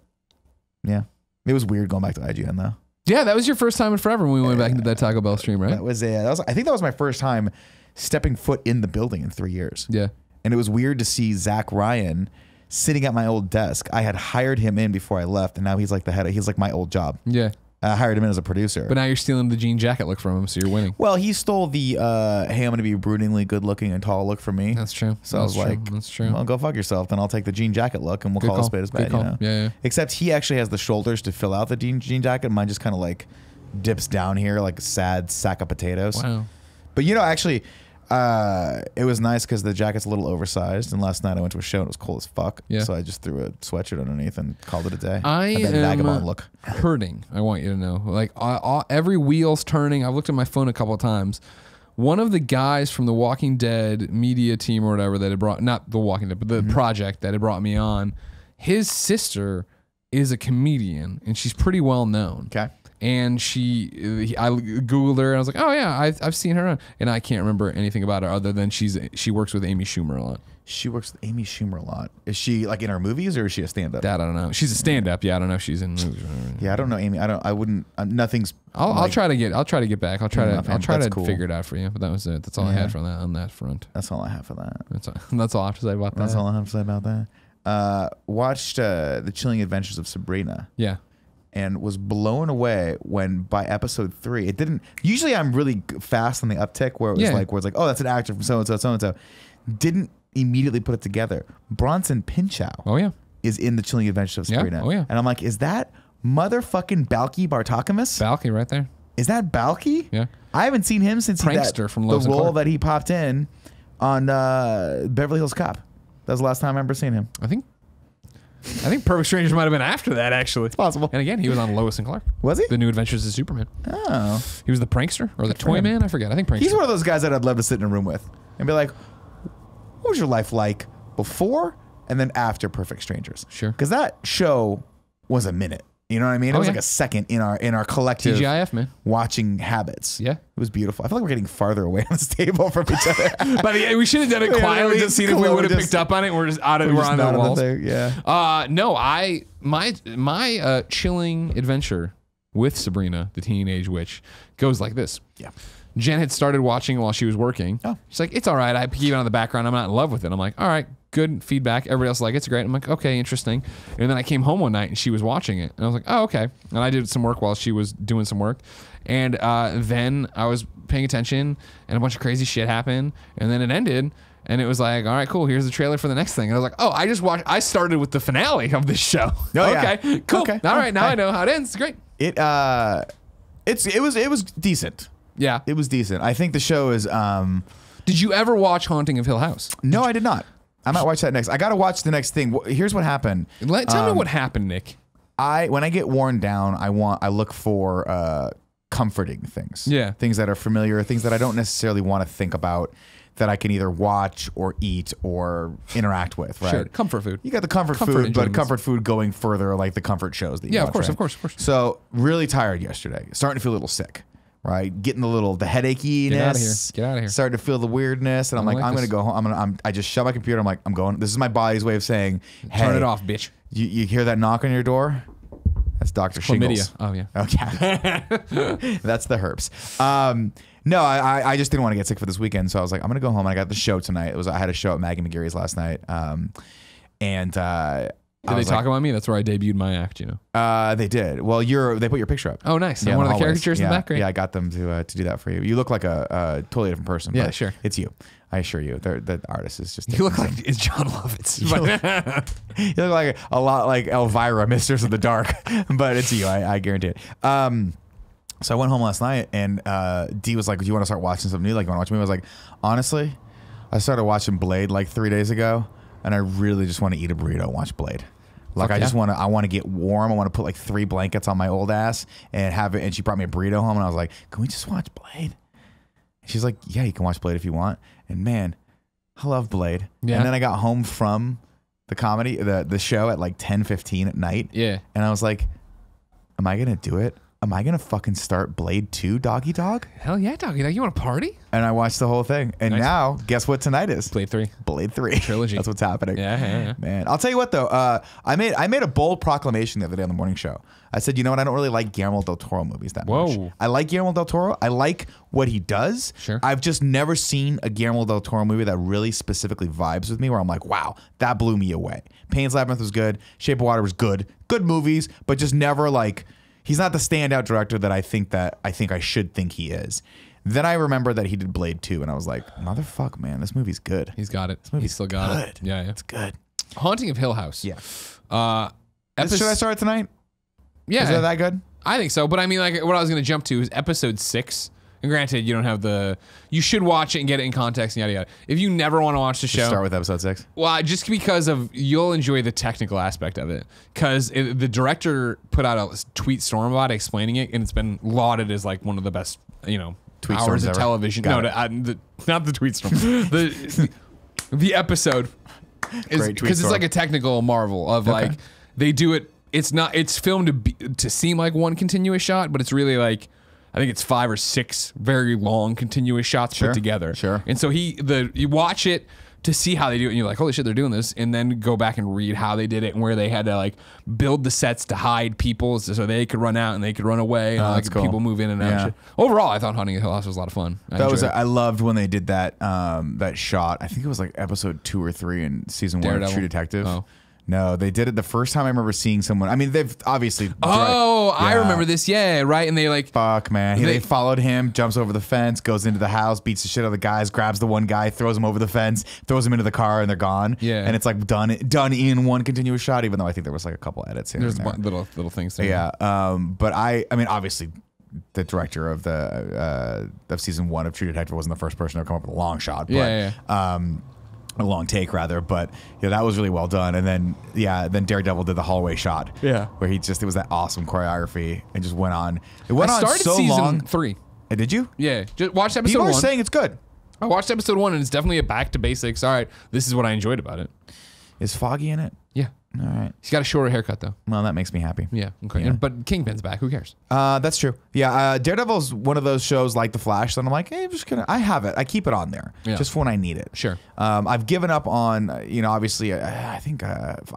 Yeah. It was weird going back to IGN though. Yeah, that was your first time in forever when we went back into that Taco Bell stream, right? I think that was my first time stepping foot in the building in 3 years. Yeah. And it was weird to see Zach Ryan sitting at my old desk. I had hired him in before I left, and now he's like he's like my old job. Yeah. I hired him in as a producer. But now you're stealing the jean jacket look from him, so you're winning. Well, he stole the, hey, I'm going to be broodingly good looking and tall look from me. That's true. So I was like, that's true. Well, go fuck yourself. Then I'll take the jean jacket look and we'll call a spade a spade. You know? Yeah. Except he actually has the shoulders to fill out the jean jacket. Mine just kind of like dips down here like a sad sack of potatoes. Wow. But actually, it was nice because the jacket's a little oversized, and last night I went to a show and it was cold as fuck. Yeah. So I just threw a sweatshirt underneath and called it a day. I am vagabond look. Hurting. I want you to know, like every wheel's turning. I've looked at my phone a couple of times. One of the guys from the Walking Dead media team or whatever that had brought, not the Walking Dead, but the project that had brought me on, his sister is a comedian and she's pretty well known. Okay. And I Googled her and I was like, oh yeah, I've seen her on, and I can't remember anything about her other than she works with Amy Schumer a lot. She works with Amy Schumer a lot. Is she like in her movies or is she a stand-up? That I don't know. She's a stand-up. Yeah, I don't know if she's in movies. Yeah, I don't know Amy. I wouldn't. Nothing's. I'll try to get back. I'll try to figure it out for you. But that was it. That's all I had from that on that front. That's all I have for that. That's all I have to say about that. That's all I have to say about that. Watched The Chilling Adventures of Sabrina. Yeah. And was blown away when by episode 3 it didn't. Usually I'm really fast on the uptick where it was like, oh, that's an actor from so and so, so and so. Didn't immediately put it together. Bronson Pinchot is in The Chilling Adventures of Sabrina. Oh yeah. And I'm like, is that motherfucking Balky Bartokomous? Balky right there. Is that Balky? Yeah. I haven't seen him since from the role that he popped in on Beverly Hills Cop. That was the last time I remember seeing him. I think I think Perfect Strangers might have been after that, actually. It's possible. And again, he was on Lois and Clark. Was he? The New Adventures of Superman. Oh. He was the prankster or the toy man? I forget. I think prankster. He's one of those guys that I'd love to sit in a room with and be like, what was your life like before and then after Perfect Strangers? Sure. Because that show was a minute. You know what I mean? It was like a second in our collective TGIF, man. Watching habits. Yeah. It was beautiful. I feel like we're getting farther away on this table from each other. But we should have done it quietly and seen if we would have picked up on it. We're just out of we're on the walls. Yeah. No, my chilling adventure with Sabrina, the Teenage Witch, goes like this. Yeah. Jen had started watching it while she was working. Oh. She's like, it's all right. I keep it on the background. I'm not in love with it. I'm like, all right, good feedback. Everybody else is like, it's great. I'm like, okay, interesting. And then I came home one night and she was watching it. And I was like, oh, okay. And I did some work while she was doing some work. And then I was paying attention and a bunch of crazy shit happened. And then it ended. And it was like, all right, cool. Here's the trailer for the next thing. And I was like, oh, I started with the finale of this show. Oh, okay, yeah. cool. Okay. All right, now I know how it ends. It's great. It was decent. Yeah. It was decent. I think the show is Did you ever watch Haunting of Hill House? No, I did not. I might watch that next. I got to watch the next thing. Here's what happened. Tell me what happened, Nick. When I get worn down, I look for comforting things. Yeah. Things that are familiar, things that I don't necessarily want to think about, that I can either watch or eat or interact with, right? Sure. Comfort food. You got the comfort food, but comfort food going further, like the comfort shows that you watch, of course. So really tired yesterday. Starting to feel a little sick, right? Getting the headachiness. Get out of here. Starting to feel the weirdness, and I'm like, I'm gonna go home. I just shut my computer. I'm like, I'm going. This is my body's way of saying, hey, turn it off, bitch. You hear that knock on your door? That's Dr. Shingles. Oh yeah. Okay. That's the herpes. No, I just didn't want to get sick for this weekend, so I was like, I'm gonna go home. And I got the show tonight. I had a show at Maggie McGarry's last night, and did they talk about me? That's where I debuted my act, you know. They did. Well, they put your picture up. Oh, nice. Yeah, one of the caricatures in the back. Yeah, I got them to do that for you. You look like a totally different person. Yeah, sure. It's you. I assure you. The artist is just. You look like it's John Lovitz. You look like a lot like Elvira, Mistress of the Dark, but it's you. I guarantee it. So I went home last night, and Dee was like, "Do you want to start watching something new? Like, you want to watch me?" I was like, "Honestly, I started watching Blade like 3 days ago, and I really just want to eat a burrito and watch Blade. Like, I want to get warm. I want to put like 3 blankets on my old ass and have it." And she brought me a burrito home, and I was like, "Can we just watch Blade?" And she's like, "Yeah, you can watch Blade if you want." And man, I love Blade. Yeah. And then I got home from the comedy, the show at like 10:15 at night. Yeah. And I was like, "Am I gonna do it? Am I gonna fucking start Blade 2, Doggy Dog?" Hell yeah, Doggy Dog. You want to party? And I watched the whole thing. And now, guess what tonight is? Blade 3. Blade 3. Trilogy. That's what's happening. Yeah. Man, I'll tell you what though. I made a bold proclamation the other day on the morning show. I said, you know what? I don't really like Guillermo del Toro movies that much. I like Guillermo del Toro. I like what he does. Sure. I've just never seen a Guillermo del Toro movie that really specifically vibes with me, where I'm like, wow, that blew me away. Pan's Labyrinth was good. Shape of Water was good. Good movies, but just never like. He's not the standout director that I think I should think he is. Then I remember that he did Blade 2, and I was like, motherfuck, man, this movie's good. He's got it. He's still got it. Yeah, it's good. Haunting of Hill House. Yeah. Should I start it tonight? Yeah. Is it that good? I think so. But I mean, like, what I was going to jump to is episode 6. And granted, you don't have you should watch it and get it in context and yada yada. If you never want to watch the show, start with episode 6. Well, just because you'll enjoy the technical aspect of it, because the director put out a tweet storm about it, explaining it, and it's been lauded as like one of the best, tweet hours of ever. television. Not the tweet storm, the episode is because it's like a technical marvel of like they do it. It's filmed to seem like one continuous shot, but it's really like. I think it's 5 or 6 very long continuous shots put together. Sure. And so you watch it to see how they do it, and you're like, holy shit, they're doing this, and then go back and read how they did it and where they had to like build the sets to hide people so they could run out and they could run away and that's cool. people move in and out. And shit. Overall, I thought Haunting of Hill House was a lot of fun. I loved when they did that shot. I think it was like episode 2 or 3 in season 1 of True Detective. Oh. No, they did it the first time I remember seeing someone. I mean, they've obviously. I remember this. Yeah, right. And they like. Fuck, man. They followed him, jumps over the fence, goes into the house, beats the shit out of the guys, grabs the one guy, throws him over the fence, throws him into the car, and they're gone. Yeah. And it's like done in one continuous shot, even though I think there was like a couple edits here. There's little things there. Yeah. But I mean, obviously, the director of of season 1 of True Detective wasn't the first person to come up with a long shot. But, a long take rather, but yeah, that was really well done. And then then Daredevil did the hallway shot. Yeah, where it was that awesome choreography and just went on. It went on started so season long. 3. Did you? Yeah, just watched episode People 1. People are saying it's good. I watched episode 1 and it's definitely a back to basics. All right, this is what I enjoyed about it. Is Foggy in it? Yeah. All right. He's got a shorter haircut though. Well, that makes me happy. Yeah. Okay. Yeah. But Kingpin's back. Who cares? That's true. Yeah. Daredevil's one of those shows like The Flash that I'm like, hey, I have it. I keep it on there just for when I need it. Sure. I've given up on, obviously, I think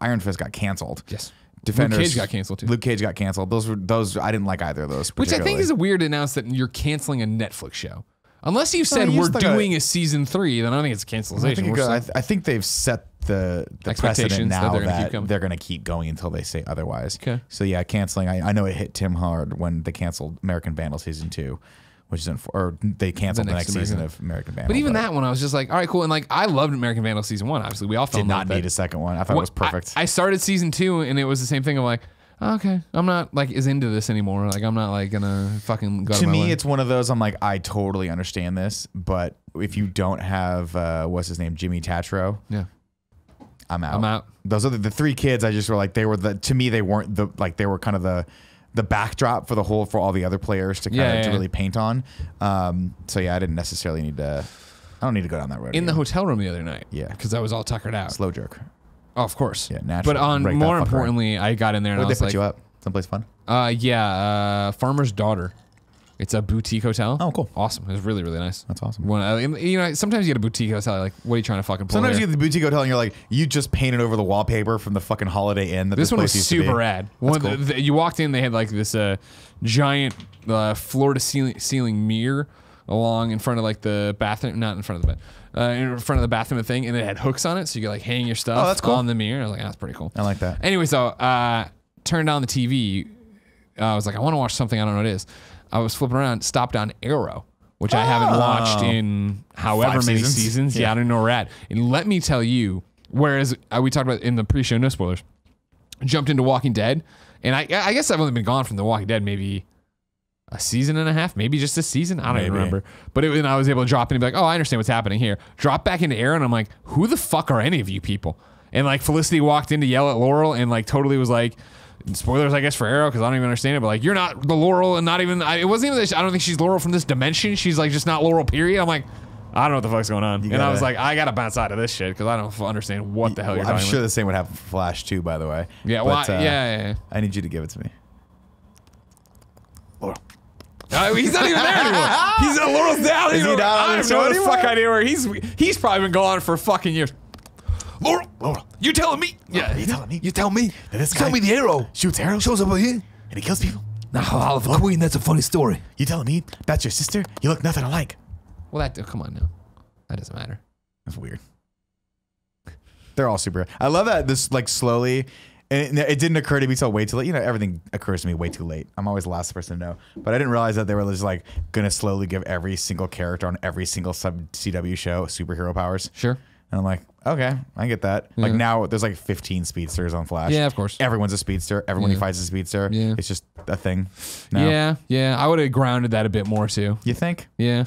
Iron Fist got canceled. Yes. Defenders, Luke Cage got canceled too. Luke Cage got canceled. Those I didn't like either of those. Which I think is a weird announce that you're canceling a Netflix show. Unless you said we're doing a season 3, then I don't think it's a cancellation. I think they've set the precedent now that they're going to keep going until they say otherwise. Okay. So yeah, canceling. I know it hit Tim hard when they canceled American Vandal season 2, which is or they canceled the next season of American Vandal. But even that one, I was just like, all right, cool. And like, I loved American Vandal season 1. Obviously, we all fell in love with it. Did not need a second one. I thought it was perfect. I started season 2, and it was the same thing. I'm like, okay, I'm not like as into this anymore. Like I'm not like gonna fucking go to my way. It's one of those. I'm like, I totally understand this, but if you don't have what's his name, Jimmy Tatro, I'm out. Those are the 3 kids. I just were like, they were to me they weren't they were kind of the backdrop for all the other players to kind of to really paint on. So yeah, I didn't necessarily need to. I don't need to go down that road. In the hotel room the other night, yeah, because I was all tuckered out. Slow jerk. Oh, of course. Yeah, naturally. But more importantly, I got in there and I was like, "Where'd they put you up? Someplace fun?" Farmer's Daughter. It's a boutique hotel. Oh, cool. Awesome. It was really, really nice. That's awesome. Sometimes you get a boutique hotel. Like, what are you trying to fucking pull? Sometimes you get the boutique hotel and you're like, you just painted over the wallpaper from the fucking Holiday Inn. This one was super rad. Cool. You walked in, they had like this giant floor to ceiling mirror along in front of like the bathroom, not in front of the bed. In front of the bathroom thing, and it had hooks on it, so you could like hang your stuff on the mirror. I was like, that's pretty cool. I like that. Anyway, so turned on the TV. I was like, I want to watch something. I don't know what it is. I was flipping around, stopped on Arrow, which I haven't watched in however many seasons. Yeah, I don't know where we're at. And let me tell you, whereas we talked about in the pre-show, no spoilers, jumped into Walking Dead, and I guess I've only been gone from The Walking Dead maybe a season and a half, maybe just a season. I don't even remember. But and I was able to drop in and be like, oh, I understand what's happening here. Drop back into Arrow, and I'm like, who the fuck are any of you people? And like Felicity walked in to yell at Laurel and like totally was like, spoilers, I guess, for Arrow, because I don't even understand it, but like, you're not the Laurel, and not even, it wasn't even, I don't think she's Laurel from this dimension. She's like just not Laurel, period. I'm like, I don't know what the fuck's going on. I was like, I gotta bounce out of this shit because I don't understand what the hell you're talking about. I'm sure the same would happen for Flash too, by the way. Yeah, well, yeah. I need you to give it to me. Laurel. He's not even there anymore. He's Laurel's down. Is he down? I have no fuck idea where he's probably been gone for fucking years. Laurel, you telling me? Yeah, you telling me? You tell me. This tell me the Arrow shoots arrows, shows up over here, and he kills people. Now, Oliver Queen, that's a funny story. You telling me that's your sister? You look nothing alike. Well, come on now. That doesn't matter. That's weird. They're all super. I love that this like slowly. And it didn't occur to me till way too late. Everything occurs to me way too late. I'm always the last person to know. But I didn't realize that they were just like going to slowly give every single character on every single sub CW show superhero powers. Sure. And I'm like, okay, I get that. Yeah. Like now there's like 15 speedsters on Flash. Yeah, of course. Everyone's a speedster. Everyone who fights is a speedster. Yeah. It's just a thing. No. Yeah. I would have grounded that a bit more too. You think? Yeah.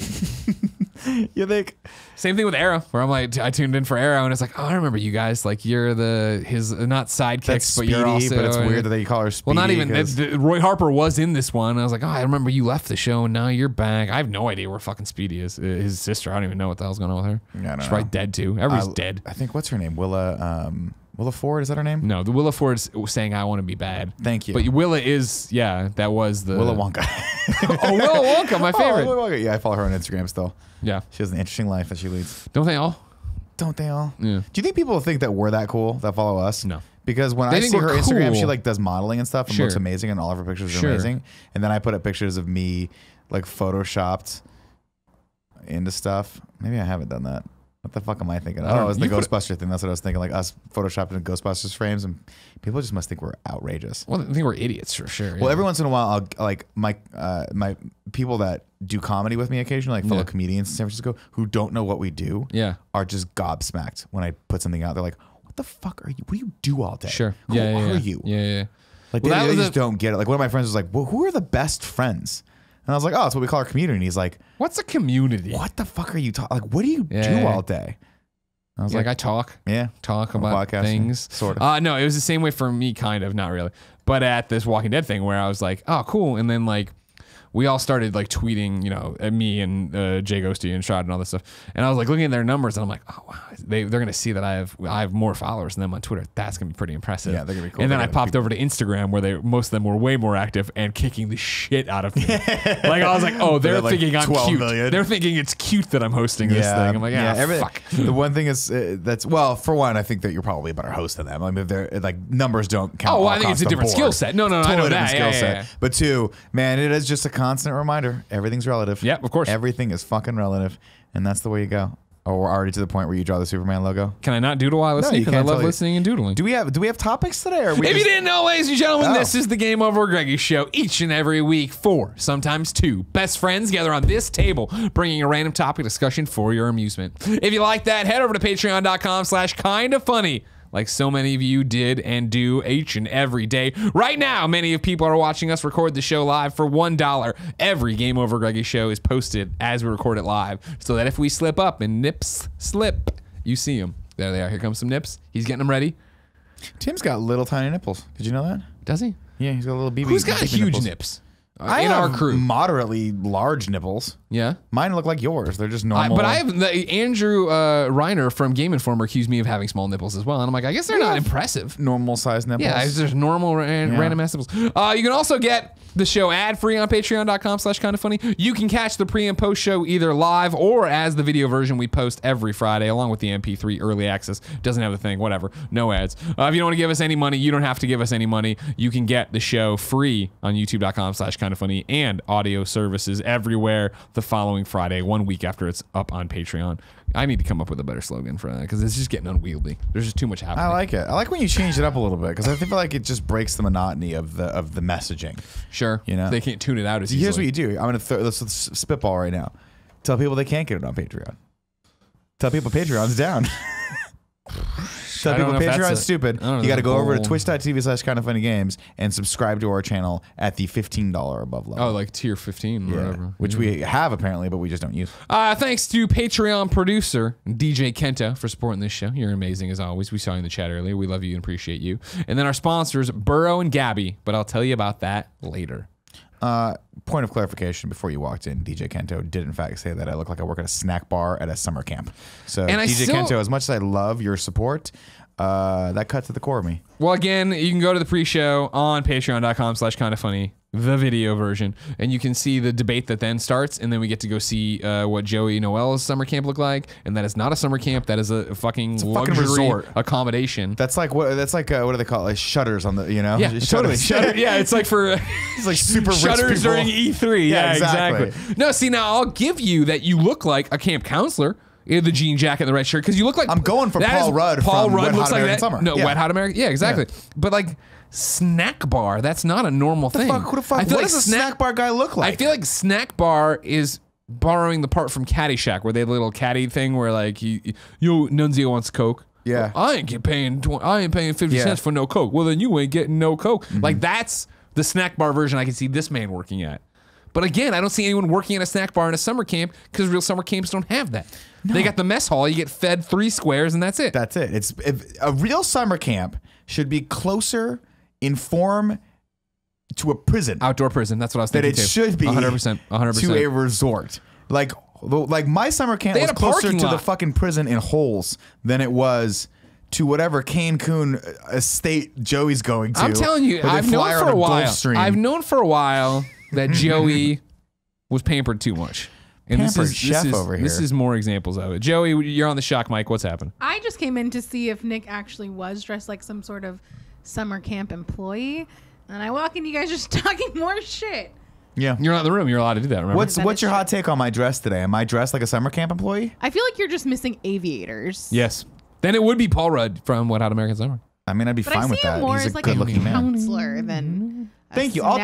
You think? Same thing with Arrow, where I'm like, I tuned in for Arrow, and it's like, oh, I remember you guys. Like, you're his not sidekicks, but you're also. But it's weird that they call her Speedy. Well, not even. Roy Harper was in this one. I was like, oh, I remember you left the show, and now you're back. I have no idea where fucking Speedy is. His sister. I don't even know what the hell's going on with her. Yeah, she's probably dead too. Everybody's dead. I think what's her name? Willa Ford, is that her name? No, the Willa Ford's saying I want to be bad. Thank you. But Willa is, that was the Willa Wonka. Oh, Willa Wonka, my favorite. Willa Wonka. Yeah, I follow her on Instagram still. Yeah. She has an interesting life that she leads. Don't they all? Don't they all? Yeah. Do you think people think that we're that cool that follow us? No. Because when I see her Instagram, she like does modeling and stuff and looks amazing, and all of her pictures are amazing. And then I put up pictures of me like photoshopped into stuff. Maybe I haven't done that. What the fuck am I thinking? Oh, it was the Ghostbuster thing. That's what I was thinking. Like us photoshopped in Ghostbusters frames, and people just must think we're outrageous. Well, I think we're idiots for sure. Well, every once in a while, I'll like my people that do comedy with me occasionally, like fellow comedians in San Francisco who don't know what we do, are just gobsmacked when I put something out. They're like, "What the fuck are you? What do you do all day? Sure, who are you? Yeah. Like they just don't get it. Like one of my friends was like, "Well, who are the best friends?" And I was like, "Oh, it's what we call our community." And he's like, "What's a community? What the fuck are you talking? Like, what do you do all day?" I was like I talk about things. Sort of. No, it was the same way for me, kind of, not really. But at this Walking Dead thing where I was like, oh, cool. And then like, we all started like tweeting, you know, at me and Jay Ghosty and Shad and all this stuff. And I was like looking at their numbers and I'm like, oh wow, they're gonna see that I have more followers than them on Twitter. That's gonna be pretty impressive. Yeah, they're gonna be cool. And then I popped over to Instagram where most of them were way more active and kicking the shit out of me. Like I was like, oh, they're thinking I'm cute. Million. They're thinking it's cute that I'm hosting this thing. I'm like, fuck. The one thing is well, for one, I think that you're probably a better host than them. I mean, they're like numbers don't count. Oh, well, I think it's a different skill set. No, totally I know that. Skill set. But two, man, it is just a constant reminder. Everything's relative. Yeah, of course. Everything is fucking relative, and that's the way you go. Oh, we're already to the point where you draw the Superman logo. Can I not doodle while listening? Because I love listening and doodling. Do we have topics today? Or if you didn't know, ladies and gentlemen, this is the Game Over Greggy show. Each and every week, 4, sometimes 2 best friends gather on this table, bringing a random topic discussion for your amusement. If you like that, head over to patreon.com/kindafunny. Like so many of you did and do each and every day. Right now, many of people are watching us record the show live for $1. Every Game Over Greggy show is posted as we record it live, so that if we slip up and nips slip, you see them. There they are. Here comes some nips. He's getting them ready. Tim's got little tiny nipples. Did you know that? Does he? Yeah, he's got little BB. Who's got huge nips? I in have our crew, moderately large nipples. Yeah, mine look like yours. They're just normal. But I have Andrew Reiner from Game Informer accused me of having small nipples as well, and I'm like, I guess they're not impressive. Normal size nipples. Yeah, there's normal random ass nipples. You can also get the show ad-free on patreon.com/kindafunny. You can catch the pre and post show either live or as the video version we post every Friday, along with the MP3 early access. Doesn't have the thing, whatever. No ads. If you don't want to give us any money, you don't have to give us any money. You can get the show free on youtube.com/kindafunny and audio services everywhere the following Friday, 1 week after it's up on Patreon. I need to come up with a better slogan for that because it's just getting unwieldy. There's just too much happening. I like it. I like when you change it up a little bit because I feel like it just breaks the monotony of the messaging. Sure. You know, they can't tune it out as easily. Here's what you do. I'm gonna let's spitball right now. Tell people they can't get it on Patreon. Tell people Patreon's down. Tell people Patreon's stupid. You got to go over to twitch.tv/kindafunnygames and subscribe to our channel at the $15 above level. Oh, like tier 15 or whatever. Which we have apparently, but we just don't use. Thanks to Patreon producer DJ Kenta for supporting this show. You're amazing as always. We saw you in the chat earlier. We love you and appreciate you. And then our sponsors, Burrow and Gabby, but I'll tell you about that later. Point of clarification before you walked in, DJ Kento did in fact say that I look like I work at a snack bar at a summer camp. So DJ Kento, as much as I love your support, that cut to the core of me. Well, again, you can go to the pre-show on patreon.com/kindafunny, the video version, and you can see the debate that then starts, and then we get to go see what Joey Noel's summer camp looked like, and that is not a summer camp, that is a fucking luxury resort accommodation. That's like what do they call it? Like shutters on the, you know? Yeah, totally. Shutter, yeah, it's like for it's like super shutters during E3. Yeah, exactly. No, see, now I'll give you that you look like a camp counselor. The jean jacket and the red shirt, because you look like I'm going for Paul Rudd. Paul from Rudd Wet looks Hot like American that. Summer. No, Wet Hot American. Yeah, exactly. Yeah. But like snack bar, that's not a normal thing. Who the fuck? What does a snack bar guy look like? I feel like snack bar is borrowing the part from Caddyshack, where they have a little caddy thing where like Nunzio wants Coke. Yeah. Well, I ain't paying 50 cents for no Coke. Well, then you ain't getting no Coke. Mm-hmm. Like that's the snack bar version I can see this man working at. But again, I don't see anyone working at a snack bar in a summer camp because real summer camps don't have that. No. They got the mess hall. You get fed 3 squares and that's it. That's it. A real summer camp should be closer in form to a prison. Outdoor prison. That's what I was thinking. That it should be 100%. To a resort. Like my summer camp was closer to the fucking prison in Holes than it was to whatever Cancun estate Joey's going to. I'm telling you, I've known for a while that Joey was pampered too much. And Pampered chef over here. This is more examples of it. Joey, you're on the shock mic. What's happened? I just came in to see if Nick actually was dressed like some sort of summer camp employee. And I walk in, you guys just talking more shit. Yeah. You're not in the room. You're allowed to do that, remember? What's your hot take on my dress today? Am I dressed like a summer camp employee? I feel like you're just missing aviators. Yes. Then it would be Paul Rudd from Wet Hot American Summer. I mean, I'd be fine with that. He's a good-looking man. Counselor than Thank you. I'll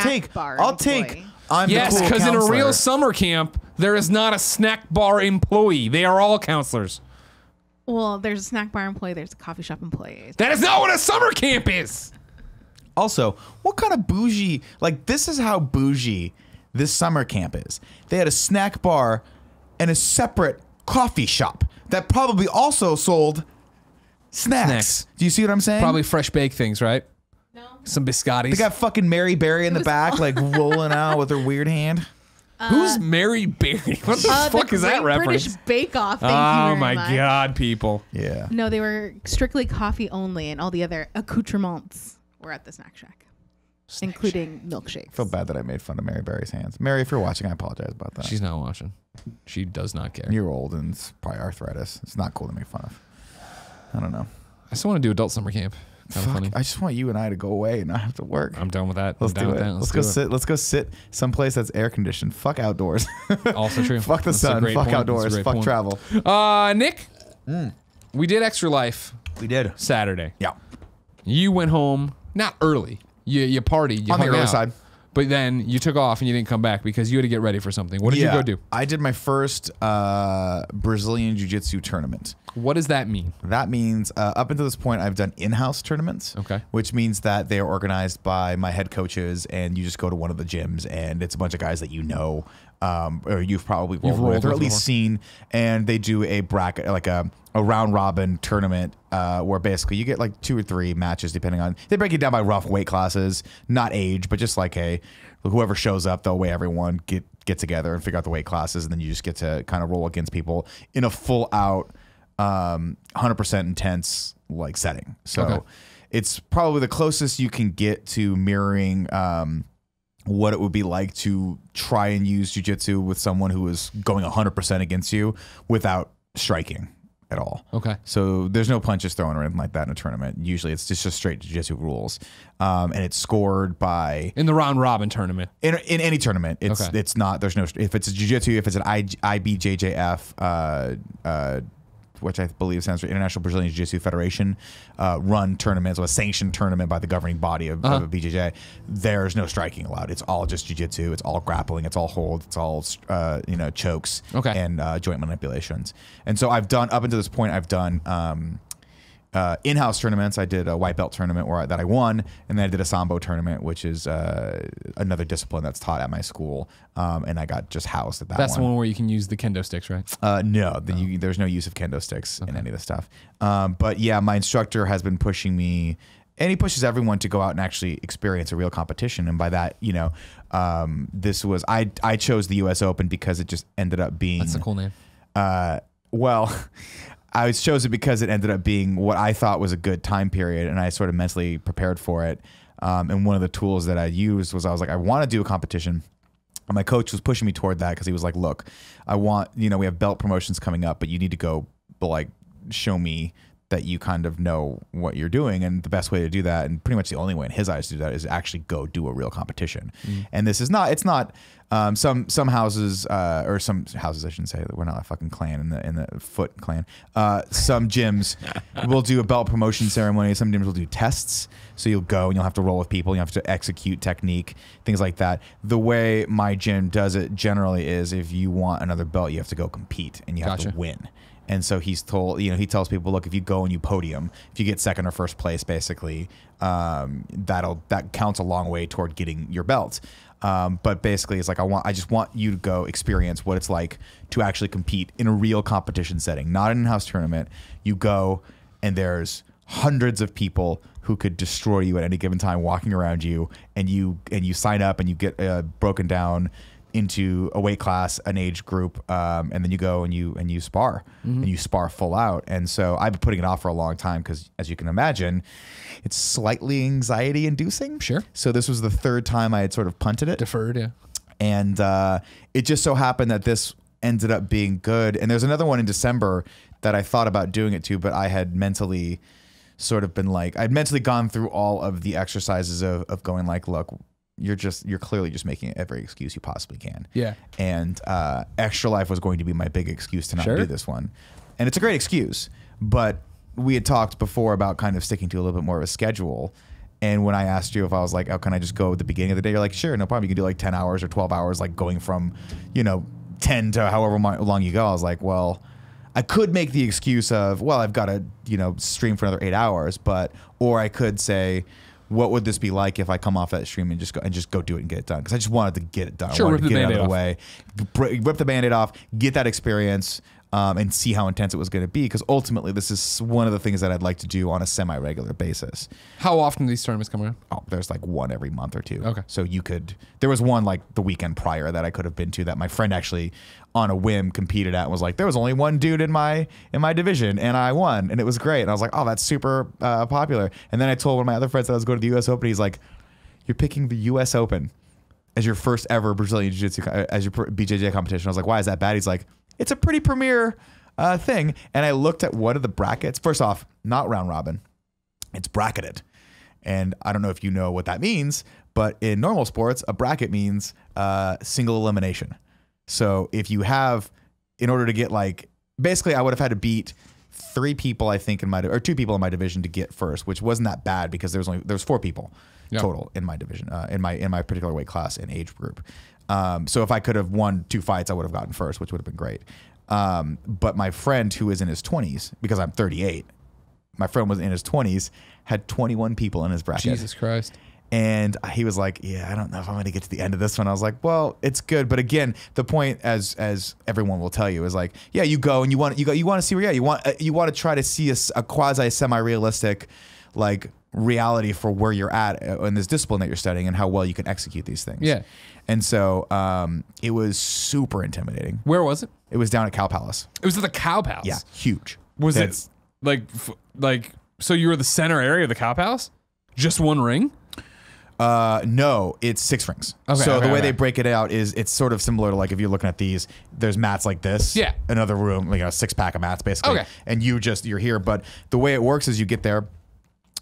take. Yes, because in a real summer camp, there is not a snack bar employee. They are all counselors. Well, there's a snack bar employee. There's a coffee shop employee. That is not what a summer camp is. Also, what kind of bougie? Like, this is how bougie this summer camp is. They had a snack bar and a separate coffee shop. that probably also sold snacks. Do you see what I'm saying? Probably fresh baked things, right? No. Some biscottis. They got fucking Mary Berry in the back, like rolling out with her weird hand. Who's Mary Berry? What the fuck is that reference? British Bake Off. Thank you Oh very my much. God, people. Yeah. No, they were strictly coffee only, and all the other accoutrements were at the snack shack, including milkshakes. I feel bad that I made fun of Mary Berry's hands. Mary, if you're watching, I apologize about that. She's not watching. She does not care. You're old and it's probably arthritis. It's not cool to make fun of. I don't know. I still want to do adult summer camp. Kind of Fuck, funny. I just want you and I to go away and not have to work. I'm done with that. Let's I'm do down it. with that. Let's go sit. Let's go sit someplace that's air conditioned. Fuck outdoors. Also true. Fuck the That's a sun. great Fuck point. outdoors. That's a great Fuck point. travel. Nick, we did Extra Life We did. Saturday. Yeah. You went home not early. You partied. You On the hung early out. side. But then you took off and you didn't come back because you had to get ready for something. What did you go do? I did my first Brazilian Jiu-Jitsu tournament. What does that mean? That means up until this point, I've done in-house tournaments. Okay. Which means that they are organized by my head coaches, and you just go to one of the gyms, and it's a bunch of guys that you know, or you've probably rolled with, or at least seen, and they do a bracket, like a round robin tournament, where basically you get like 2 or 3 matches, depending on. They break it down by rough weight classes, not age, but just like whoever shows up, they'll weigh everyone, get together and figure out the weight classes, and then you just get to kind of roll against people in a full out. 100% intense like setting. So it's probably the closest you can get to mirroring what it would be like to try and use jiu-jitsu with someone who is going 100% against you without striking at all. Okay. So there's no punches thrown or anything like that in a tournament. Usually it's just straight jiu-jitsu rules. And it's scored by In the round robin tournament. in any tournament. It's not, there's no, if it's a jiu-jitsu, if it's an IBJJF which I believe stands for International Brazilian Jiu-Jitsu Federation, run tournaments, or a sanctioned tournament by the governing body of BJJ. There's no striking allowed. It's all just jiu-jitsu. It's all grappling. It's all hold. It's all chokes and joint manipulations. And so I've done, up until this point, I've done in-house tournaments. I did a white belt tournament that I won, and then I did a sambo tournament, which is another discipline that's taught at my school, and I got just housed at that. That's the one where you can use the kendo sticks, right? No, there's no use of kendo sticks in any of this stuff. But yeah, my instructor has been pushing me, and he pushes everyone to go out and actually experience a real competition. And by that, this was I chose the U.S. Open because it just ended up being. That's a cool name. Well. I chose it because it ended up being what I thought was a good time period, and I sort of mentally prepared for it. And one of the tools that I used was I was like, I want to do a competition. And my coach was pushing me toward that because he was like, look, I want, we have belt promotions coming up, but you need to go, show me that you kind of know what you're doing. And the best way to do that, and pretty much the only way in his eyes to do that, is actually go do a real competition. And this is not, it's not, some houses, or some houses, I shouldn't say, we're not a fucking clan in the Foot clan. Some gyms will do a belt promotion ceremony. Some gyms will do tests. So you'll go and you'll have to roll with people. You have to execute technique, things like that. The way my gym does it generally is, if you want another belt, you have to go compete and you have to win. And so he's told, he tells people, look, if you go and you podium, if you get second or first place, basically, that counts a long way toward getting your belt. But basically, it's like, I just want you to go experience what it's like to actually compete in a real competition setting, not an in-house tournament. You go and there's hundreds of people who could destroy you at any given time walking around you, and you sign up and you get broken down into a weight class, an age group, and then you go and you spar, and you spar full out. And so I've been putting it off for a long time because, as you can imagine, it's slightly anxiety inducing. Sure. So this was the third time I had sort of punted it. Deferred, yeah. And it just so happened that this ended up being good. And there's another one in December that I thought about doing it to, but I had mentally sort of been like, I'd mentally gone through all of the exercises of going like, look, you're clearly just making every excuse you possibly can. Yeah. And Extra Life was going to be my big excuse to not do this one. And it's a great excuse, but we had talked before about kind of sticking to a little bit more of a schedule. And when I asked you if I was like, oh, can I just go at the beginning of the day? You're like, sure, no problem. You can do like 10 hours or 12 hours, like going from, 10 to however long you go. I was like, well, I could make the excuse of, well, I've got to, stream for another 8 hours, or I could say, what would this be like if I come off that stream and just go do it and get it done? Because I just wanted to get it done. Sure, I wanted to get it out of the off. way, rip the Band-Aid off, get that experience, and see how intense it was going to be. Because ultimately, this is one of the things that I'd like to do on a semi-regular basis. How often do these tournaments come around? Oh, there's like one every month or two. Okay. So there was one like the weekend prior that I could have been to that my friend actually on a whim competed at and was like, there was only one dude in my division and I won and it was great. And I was like, oh, that's super popular. And then I told one of my other friends that I was going to the US Open. He's like, you're picking the US Open as your first ever Brazilian Jiu-Jitsu, as your BJJ competition. I was like, why is that bad? He's like, it's a pretty premier thing. And I looked at one of the brackets. First off, not round robin. It's bracketed. And I don't know if you know what that means, but in normal sports, a bracket means single elimination. So if you have, in order to get like, basically I would have had to beat 3 people, I think, or 2 people in my division to get first, which wasn't that bad because there was 4 people total in my division, in my particular weight class and age group. So if I could have won 2 fights, I would have gotten first, which would have been great. But my friend who is in his 20s, because I'm 38, my friend was in his 20s, had 21 people in his bracket. Jesus Christ. And he was like, yeah, I don't know if I'm going to get to the end of this one. I was like, well, it's good. But again, the point, as everyone will tell you, is like, yeah, you go and you want to see where you're at. You want to try to see a quasi semi-realistic like reality for where you're at in this discipline that you're studying and how well you can execute these things. Yeah. And so it was super intimidating. Where was it? It was down at Cow Palace. It was at the Cow Palace? Yeah, huge. Was it like, so you were the center area of the Cow Palace? Just one ring? No, it's 6 rings. Okay, so the way they break it out is it's sort of similar to like if you're looking at these, there's mats like this. Yeah. Another room, like a 6-pack of mats basically. Okay. And you're here. But the way it works is you get there,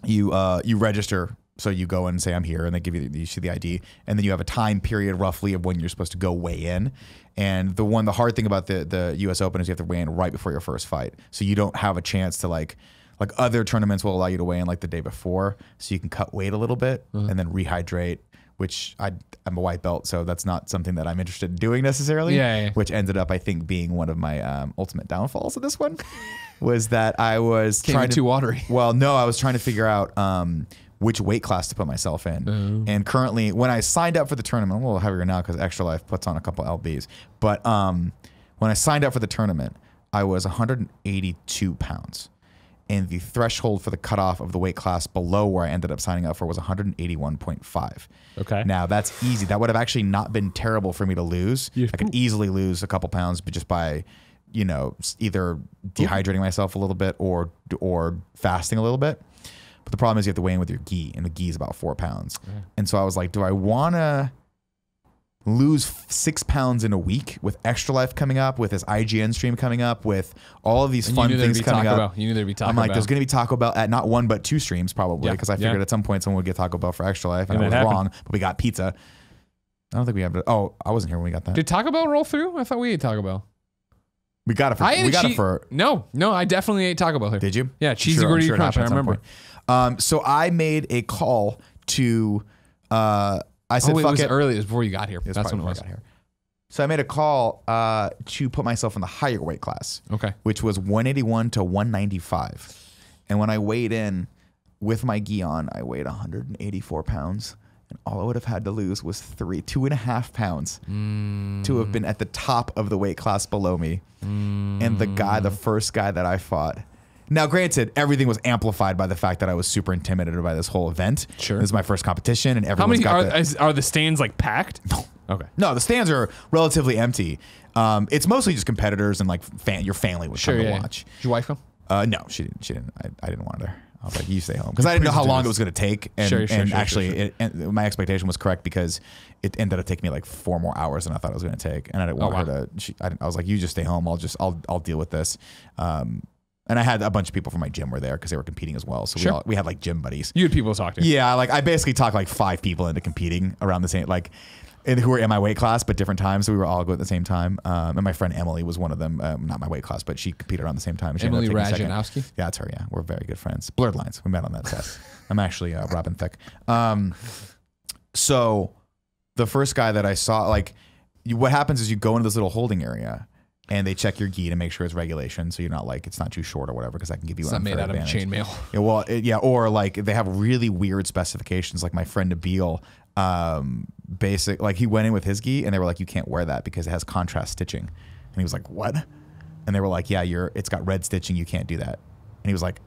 you register. So you go in and say, I'm here, and they give you the ID. And then you have a time period roughly of when you're supposed to go weigh in. And the hard thing about the US Open is you have to weigh in right before your first fight. So you don't have a chance to like other tournaments will allow you to weigh in like the day before, so you can cut weight a little bit and then rehydrate, which I'm a white belt, so that's not something that I'm interested in doing necessarily. Yeah. Which ended up, I think, being one of my ultimate downfalls of this one, was that I was too watery. Well, no, I was trying to figure out which weight class to put myself in. And currently, when I signed up for the tournament, I'm a little heavier now because Extra Life puts on a couple lbs. But when I signed up for the tournament, I was 182 pounds. And the threshold for the cutoff of the weight class below where I ended up signing up for was 181.5. Okay. Now, that's easy. That would have actually not been terrible for me to lose. I could easily lose a couple pounds, but just by, either dehydrating myself a little bit or fasting a little bit. But the problem is you have to weigh in with your gi, and the gi is about 4 pounds. Yeah. And so I was like, do I want to lose 6 pounds in a week with Extra Life coming up, with this IGN stream coming up, with all of these fun things coming up? You knew there'd be Taco Bell. I'm like, there's going to be Taco Bell at not 1 but 2 streams probably, because I figured at some point someone would get Taco Bell for Extra Life, and I was wrong, but we got pizza. I don't think we have to. Oh, I wasn't here when we got that. Did Taco Bell roll through? I thought we ate Taco Bell. We got it for. No, I definitely ate Taco Bell here. Did you? Yeah, cheesy gordita crunch. I remember. So I made a call to. I said, "Fuck it." It was early. It was before you got here. That's when it was. So I made a call to put myself in the higher weight class. Okay. Which was 181 to 195, and when I weighed in with my gi on, I weighed 184 pounds. And all I would have had to lose was 2.5 pounds to have been at the top of the weight class below me. And the first guy that I fought. Now, granted, everything was amplified by the fact that I was super intimidated by this whole event. Sure. This is my first competition, and everyone's are the stands like packed? No. Okay. No, the stands are relatively empty. It's mostly just competitors and like your family would come to watch. Did your wife come? No, she didn't. I didn't want her. I was like, you stay home. Because I didn't know how long it was going to take. And actually, my expectation was correct because it ended up taking me like 4 more hours than I thought it was going to take. And I didn't want her to, I was like, you just stay home. I'll deal with this. And I had a bunch of people from my gym were there because they were competing as well. So we had like gym buddies. You had people to talk to. Yeah. Like I basically talked like 5 people into competing around the same, like, who were in my weight class, but different times. So we were all going at the same time. And my friend Emily was one of them. Not my weight class, but she competed around the same time. Emily Rajanowski? Yeah, that's her. Yeah, we're very good friends. Blurred Lines. We met on that set. I'm actually Robin Thicke. So the first guy that I saw, like, what happens is you go into this little holding area, and they check your gi to make sure it's regulation, so you're not like it's not too short or whatever, because that can give you it's not made out advantage. of chainmail. Yeah, well, or like they have really weird specifications. Like my friend Nabil, basic, like he went in with his gi, and they were like, you can't wear that because it has contrast stitching, and he was like, what? And they were like, yeah, it's got red stitching, you can't do that. And he was like,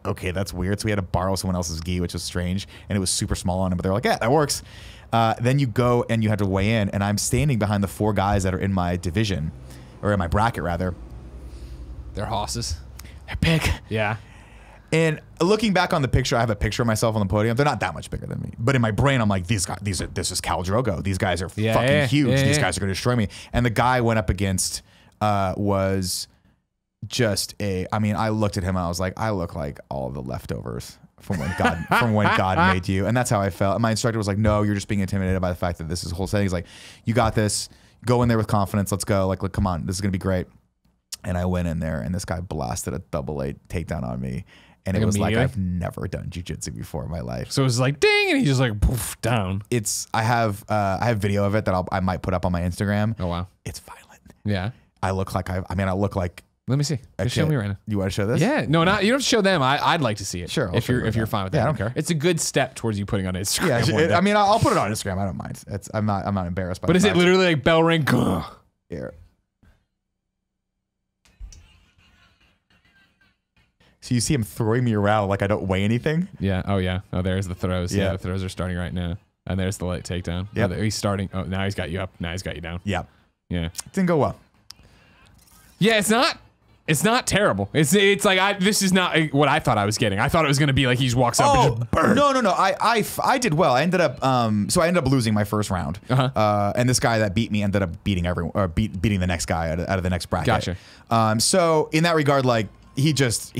okay, that's weird. So we had to borrow someone else's gi, which was strange, and it was super small on him, but they were like, yeah, that works. Then you go and you have to weigh in, and I'm standing behind the 4 guys that are in my division, or in my bracket rather. They're hosses. They're big. Yeah. And looking back on the picture, I have a picture of myself on the podium. They're not that much bigger than me, but in my brain, I'm like, this is Cal Drogo. These guys are fucking huge. These guys are going to destroy me. And the guy I went up against was just I looked at him and I was like, I look like all the leftovers from when God made you. And that's how I felt. And my instructor was like, no, you're just being intimidated by the fact that this is a whole setting. He's like, you got this. Go in there with confidence. Let's go. Like, look, come on. This is going to be great. And I went in there and this guy blasted a double A takedown on me. And it was like, I've never done jiu-jitsu before in my life. So it was like, ding, and he just like, poof, down. I have video of it that I might put up on my Instagram. Oh, wow. It's violent. Yeah. I look like Let me see. Just show me right now. You want to show this? Yeah. No, not you don't have to show them. I'd like to see it. Sure. If you're fine with that. Yeah, I don't care. It's a good step towards you putting on Instagram. Yeah. I'll put it on Instagram. I don't mind. I'm not embarrassed by it. But is it literally like bell ring? Here. So you see him throwing me around like I don't weigh anything? Yeah. Oh, yeah. Oh, there's the throws. Yeah. The throws are starting right now. And there's the light takedown. Yeah. He's starting. Oh, now he's got you up. Now he's got you down. Yeah. Yeah. Didn't go well. Yeah, it's not terrible. It's like this is not what I thought I was getting. I thought it was going to be like he just walks up and just burn. No. I did well. I ended up losing my first round. And this guy that beat me ended up beating beating the next guy out of the next bracket. Gotcha. So in that regard, like he just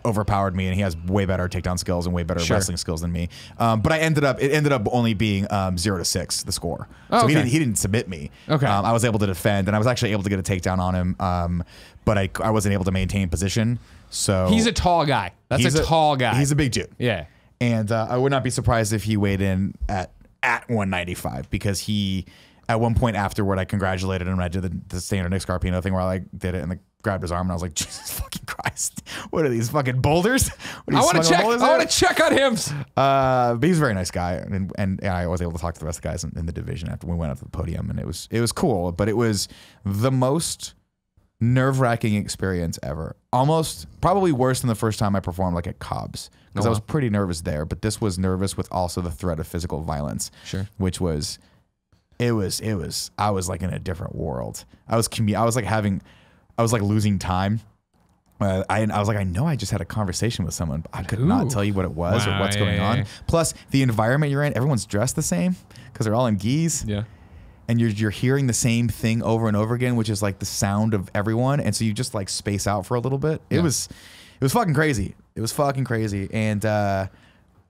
overpowered me, and he has way better takedown skills and way better wrestling skills than me. But it ended up only being 0-6 the score. So okay. he didn't submit me. Okay. I was able to defend, and I was actually able to get a takedown on him. But I wasn't able to maintain position. So he's a tall guy. That's a tall guy. He's a big dude. Yeah. And I would not be surprised if he weighed in at 195, because he, at one point afterward, I congratulated him. And I did the standard Nick Scarpino thing where I like did it and grabbed his arm, and I was like, Jesus fucking Christ, what are these fucking boulders? I want to check on him. But he's a very nice guy, and I was able to talk to the rest of the guys in the division after we went up to the podium, and it was cool. But it was the most nerve-wracking experience ever. Almost probably worse than the first time I performed like at Cobb's, because I was pretty nervous there, but this was nervous with also the threat of physical violence. Sure. Which was I was like in a different world. I was like losing time. I was like, I know I just had a conversation with someone, but I could not tell you what it was or what's going on. Plus the environment you're in, everyone's dressed the same because they're all in gis. Yeah. And you're hearing the same thing over and over again, which is like the sound of everyone. And so you just like space out for a little bit. It was fucking crazy. It was fucking crazy. And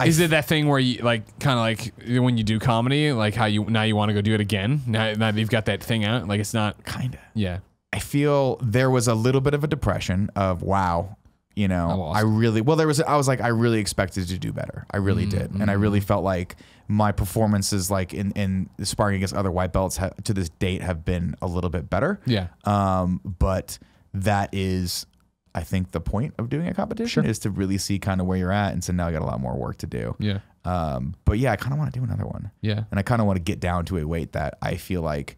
is it that thing where you like kind of like when you do comedy, like how you want to go do it again? Now that you've got that thing out, like it's not kind of. Yeah. I feel there was a little bit of a depression of wow. You know, I really expected to do better. I really did. And I really felt like my performances, like in sparring against other white belts to this date have been a little bit better. Yeah. But that is, I think, the point of doing a competition is to really see kind of where you're at. And so now I got a lot more work to do. Yeah. But yeah, I kind of want to do another one. Yeah. And I kind of want to get down to a weight that I feel like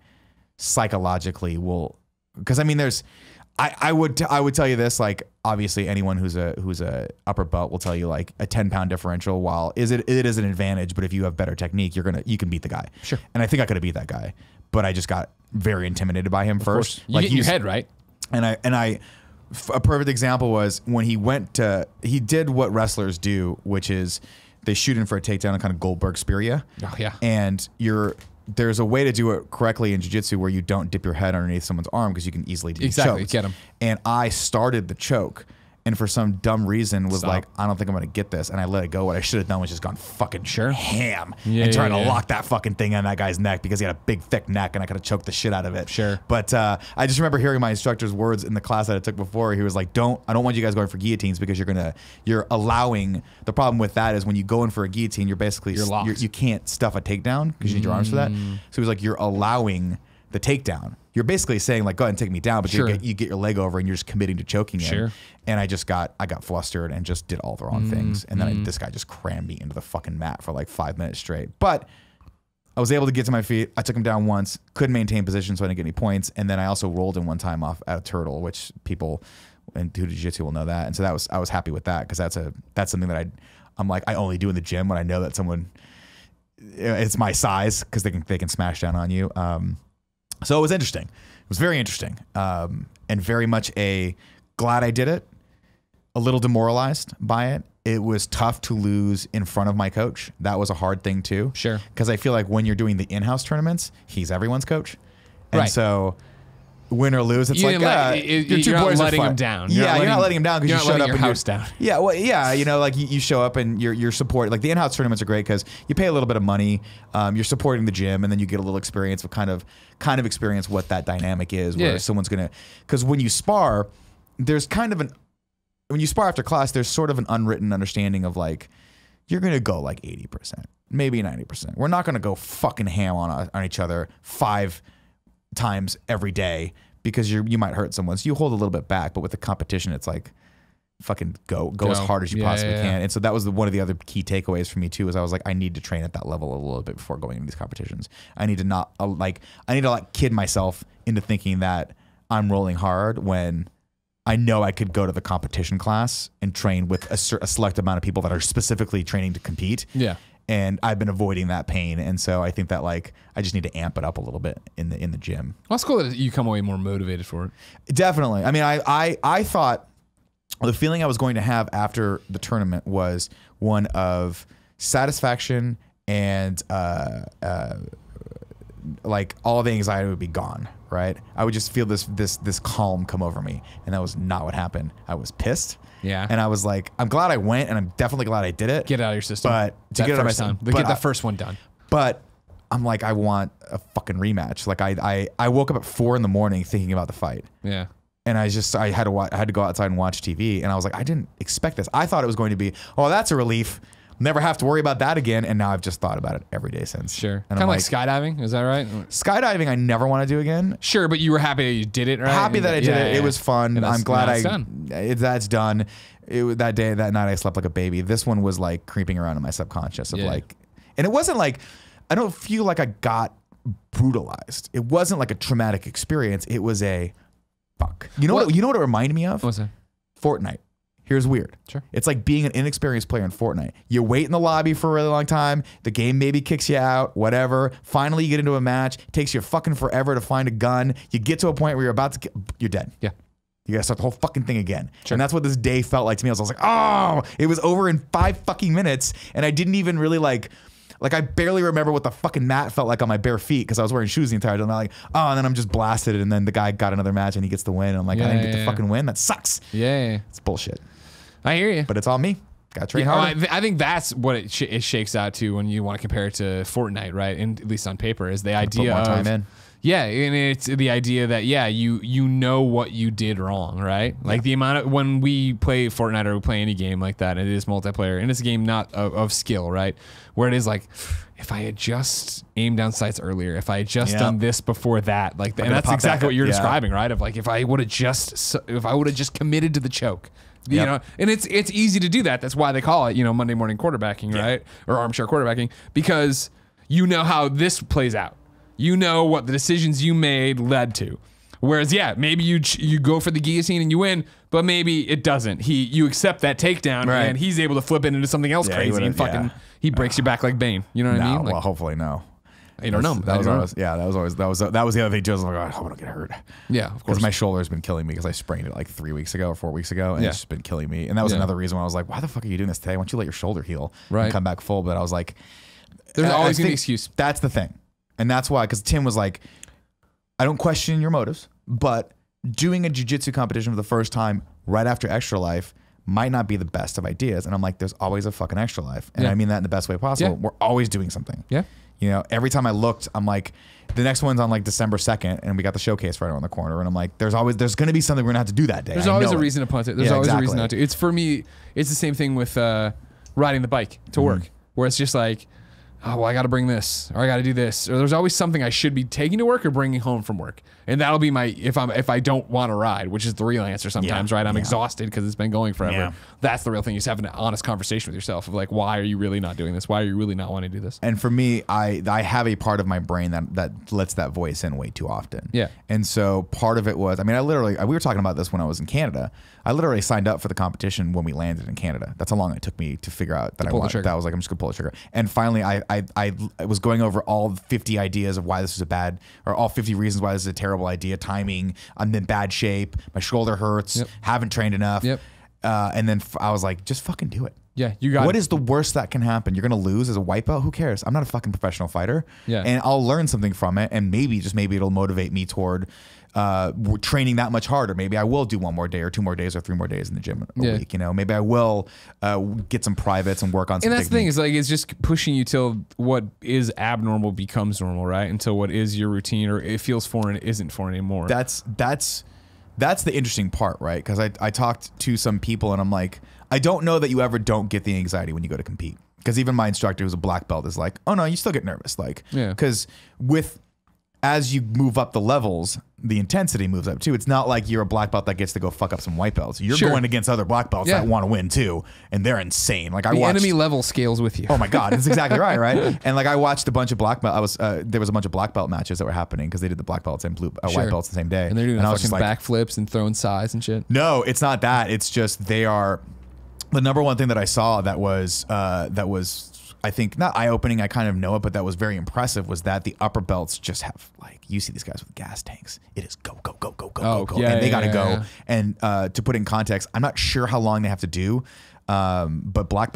psychologically will, because I mean, I would tell you this, like obviously anyone who's a upper belt will tell you like a 10-pound differential, while it is an advantage, but if you have better technique, you can beat the guy. Sure. And I think I could have beat that guy, but I just got very intimidated by him first. You get in your head, right? And a perfect example was when he did what wrestlers do, which is they shoot in for a takedown and kind of Goldberg spear you. Oh yeah. And there's a way to do it correctly in jiu-jitsu where you don't dip your head underneath someone's arm because you can easily do chokes. Get him. And I started the choke, and for some dumb reason was like, I don't think I'm going to get this. And I let it go. What I should have done was just gone fucking ham and trying to lock that fucking thing on that guy's neck because he had a big, thick neck, and I could have choked the shit out of it. Sure. But I just remember hearing my instructor's words in the class that I took before. He was like, I don't want you guys going for guillotines because you're allowing, the problem with that is when you go in for a guillotine, you're locked. You can't stuff a takedown because you need your arms for that. So he was like, you're allowing the takedown. You're basically saying like, go ahead and take me down, but you get your leg over and you're just committing to choking him. And I got flustered and just did all the wrong things. And then this guy just crammed me into the fucking mat for like 5 minutes straight. But I was able to get to my feet. I took him down once, couldn't maintain position, so I didn't get any points. And then I also rolled him one time off at a turtle, which people and who do jiu-jitsu will know that. And so I was happy with that because that's something that I'm like, I only do in the gym when I know that someone, it's my size because they can smash down on you. So it was interesting. It was very interesting, and very much glad I did it. A little demoralized by it. It was tough to lose in front of my coach. That was a hard thing too. Sure. Because I feel like when you're doing the in-house tournaments, he's everyone's coach, and so win or lose, it's you're not letting him down. You're not letting him down because you showed up your house down. Yeah, well, yeah, like you show up and you're support. Like the in-house tournaments are great because you pay a little bit of money, you're supporting the gym, and then you get a little experience of kind of experience what that dynamic is. Where someone's gonna, because when you spar, there's kind of when you spar after class, there's sort of an unwritten understanding of like you're gonna go like 80%, maybe 90%. We're not gonna go fucking ham on each other 5 times every day because you might hurt someone. So you hold a little bit back, but with the competition, it's like fucking go as hard as you possibly can. And so that was one of the other key takeaways for me too. Is I was like, I need to train at that level a little bit before going into these competitions. I need to kid myself into thinking that I'm rolling hard when I know I could go to the competition class and train with a select amount of people that are specifically training to compete. Yeah. And I've been avoiding that pain, and so I think that like I just need to amp it up a little bit in the gym. Well, it's cool that you come away more motivated for it. Definitely. I mean, I thought the feeling I was going to have after the tournament was one of satisfaction and like all the anxiety would be gone. Right? I would just feel this calm come over me, and that was not what happened. I was pissed. Yeah. And I was like, I'm glad I went, and I'm definitely glad I did it. Get it out of your system. But to get it out of my system. Get the first one done. But I'm like, I want a fucking rematch. Like I woke up at 4 a.m. thinking about the fight. Yeah. And I had to go outside and watch TV, and I was like, I didn't expect this. I thought it was going to be, oh, that's a relief. Never have to worry about that again. And now I've just thought about it every day since. Sure. Kind of like skydiving. Is that right? Skydiving, I never want to do again. Sure, but you were happy that you did it, right? Happy that I did it. It was fun. I'm glad that's done. That night I slept like a baby. This one was like creeping around in my subconscious of like, and it wasn't like, I don't feel like I got brutalized. It wasn't like a traumatic experience. It was a fuck. You know what it reminded me of? What's that? Fortnite. Here's weird. Sure. It's like being an inexperienced player in Fortnite. You wait in the lobby for a really long time. The game maybe kicks you out, whatever. Finally, you get into a match. It takes you fucking forever to find a gun. You get to a point where you're dead. Yeah. You gotta start the whole fucking thing again. Sure. And that's what this day felt like to me. I was like, oh, it was over in 5 fucking minutes. And I didn't even really like I barely remember what the fucking mat felt like on my bare feet because I was wearing shoes the entire time. I'm like, oh, and then I'm just blasted. And then the guy got another match and he gets the win. And I'm like, I didn't get the fucking win. That sucks. Yeah. It's bullshit. I hear you. But it's all me. Got to train hard. I think that's what it shakes out to when you want to compare it to Fortnite, right? And at least on paper is the idea put more time in. Yeah, and it's the idea that you know what you did wrong, right? Like the amount of when we play Fortnite or we play any game like that, it is multiplayer and it's a game not of skill, right? Where it is like, if I had just aimed down sights earlier, if I had just done this before that, like, and that's exactly what you're describing, right? Of like, if I would have just committed to the choke. You know, and it's easy to do that. That's why they call it, Monday morning quarterbacking, right? Or armchair quarterbacking, because you know how this plays out. You know what the decisions you made led to. Whereas, maybe you go for the guillotine and you win, but maybe it doesn't. You accept that takedown, and he's able to flip it into something else crazy and he breaks your back like Bane. You know what I mean? Like, well, hopefully no. You don't know. That was the other thing. Too. I was like, I want to get hurt. Yeah, of course. Because my shoulder's been killing me because I sprained it like 3 weeks ago or 4 weeks ago, and it's just been killing me. And that was another reason why I was like, why the fuck are you doing this today? Why don't you let your shoulder heal and come back full? But I was like, there's always an excuse. That's the thing, and that's why. Because Tim was like, I don't question your motives, but doing a jiu-jitsu competition for the first time right after Extra Life might not be the best of ideas. And I'm like, there's always a fucking Extra Life, and I mean that in the best way possible. We're always doing something. Yeah. Every time I looked, I'm like, the next one's on like December 2nd, and we got the showcase right around the corner. And I'm like, there's going to be something we're going to have to do that day. There's always a reason to punt it. There's always a reason not to. It's for me, it's the same thing with riding the bike to work, where it's just like, oh, well, I got to bring this, or I got to do this, or there's always something I should be taking to work or bringing home from work. And that'll be my, if I don't want to ride, which is the real answer sometimes, right? I'm exhausted because it's been going forever. Yeah. That's the real thing. You just have an honest conversation with yourself of like, why are you really not doing this? Why are you really not wanting to do this? And for me, I have a part of my brain that lets that voice in way too often. Yeah. And so part of it was, I mean, we were talking about this when I was in Canada. I literally signed up for the competition when we landed in Canada. That's how long it took me to figure out that I wanted. That was like, I'm just gonna pull the trigger. And finally, I was going over all 50 ideas of why this was a bad, or all 50 reasons why this is a terrible idea. Timing, I'm in bad shape, my shoulder hurts, haven't trained enough. And then I was like, just fucking do it. Yeah, you got. What is the worst that can happen? You're gonna lose as a white belt. Who cares? I'm not a fucking professional fighter. Yeah, and I'll learn something from it, and maybe it'll motivate me toward training that much harder. Maybe I will do 1 more day or 2 more days or 3 more days in the gym a week. You know, maybe I will get some privates and work on some. And that's the thing, is like, it's just pushing you till what is abnormal becomes normal, right? Until what is your routine or it feels foreign isn't foreign anymore. That's the interesting part, right? Because I talked to some people and I'm like, I don't know that you ever don't get the anxiety when you go to compete. Because even my instructor, who's a black belt, is like, oh no, you still get nervous. Like, because as you move up the levels, the intensity moves up too. It's not like you're a black belt that gets to go fuck up some white belts. You're going against other black belts that want to win too, and they're insane. Like the enemy level scales with you. Oh my god, that's exactly right, right? And like I watched a bunch of black belt. There was a bunch of black belt matches that were happening because they did the black belts and white belts the same day, and they're doing fucking backflips and throwing sides and shit. No, it's not that. It's just they are the number one thing that I saw that was I think not eye-opening, I kind of know it, but that was very impressive, was that the upper belts just have, like, you see these guys with gas tanks. It is go, go, go, go, go, go, and they got to go. Yeah. And to put in context, I'm not sure how long they have to do, but black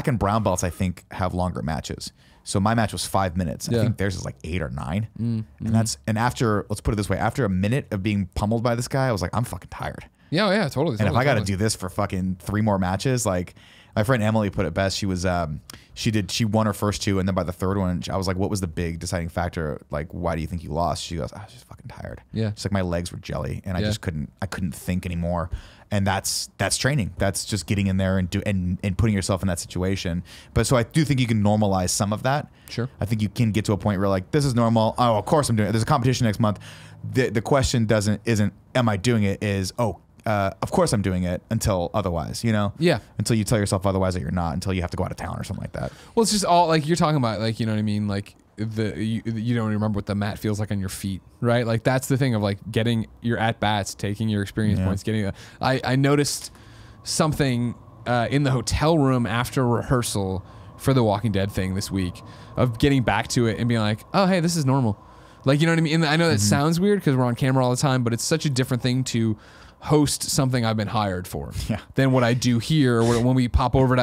and brown belts, I think, have longer matches. So my match was 5 minutes. I think theirs is like 8 or 9. And after, let's put it this way, after a minute of being pummeled by this guy, I was like, I'm fucking tired. Yeah, totally. And if I got to do this for fucking 3 more matches, like... My friend Emily put it best. She was, she won her first 2, and then by the 3rd one, I was like, "What was the big deciding factor? Like, why do you think you lost?" She goes, "I was just fucking tired. Yeah, just like my legs were jelly, and I just couldn't think anymore." And that's training. That's just getting in there and putting yourself in that situation. But so I do think you can normalize some of that. Sure. I think you can get to a point where like, this is normal. Oh, of course I'm doing it. There's a competition next month. The question isn't am I doing it? Is of course I'm doing it until otherwise, you know? Yeah. Until you tell yourself otherwise that you're not, until you have to go out of town or something like that. Well, it's just all like you're talking about, like, you know what I mean? Like you don't remember what the mat feels like on your feet, right? Like that's the thing of like getting your at-bats, taking your experience points, getting I noticed something in the hotel room after rehearsal for the Walking Dead thing this week of getting back to it and being like, oh, hey, this is normal. Like, you know what I mean? And I know that sounds weird because we're on camera all the time, but it's such a different thing to host something I've been hired for than what I do here when we just pop over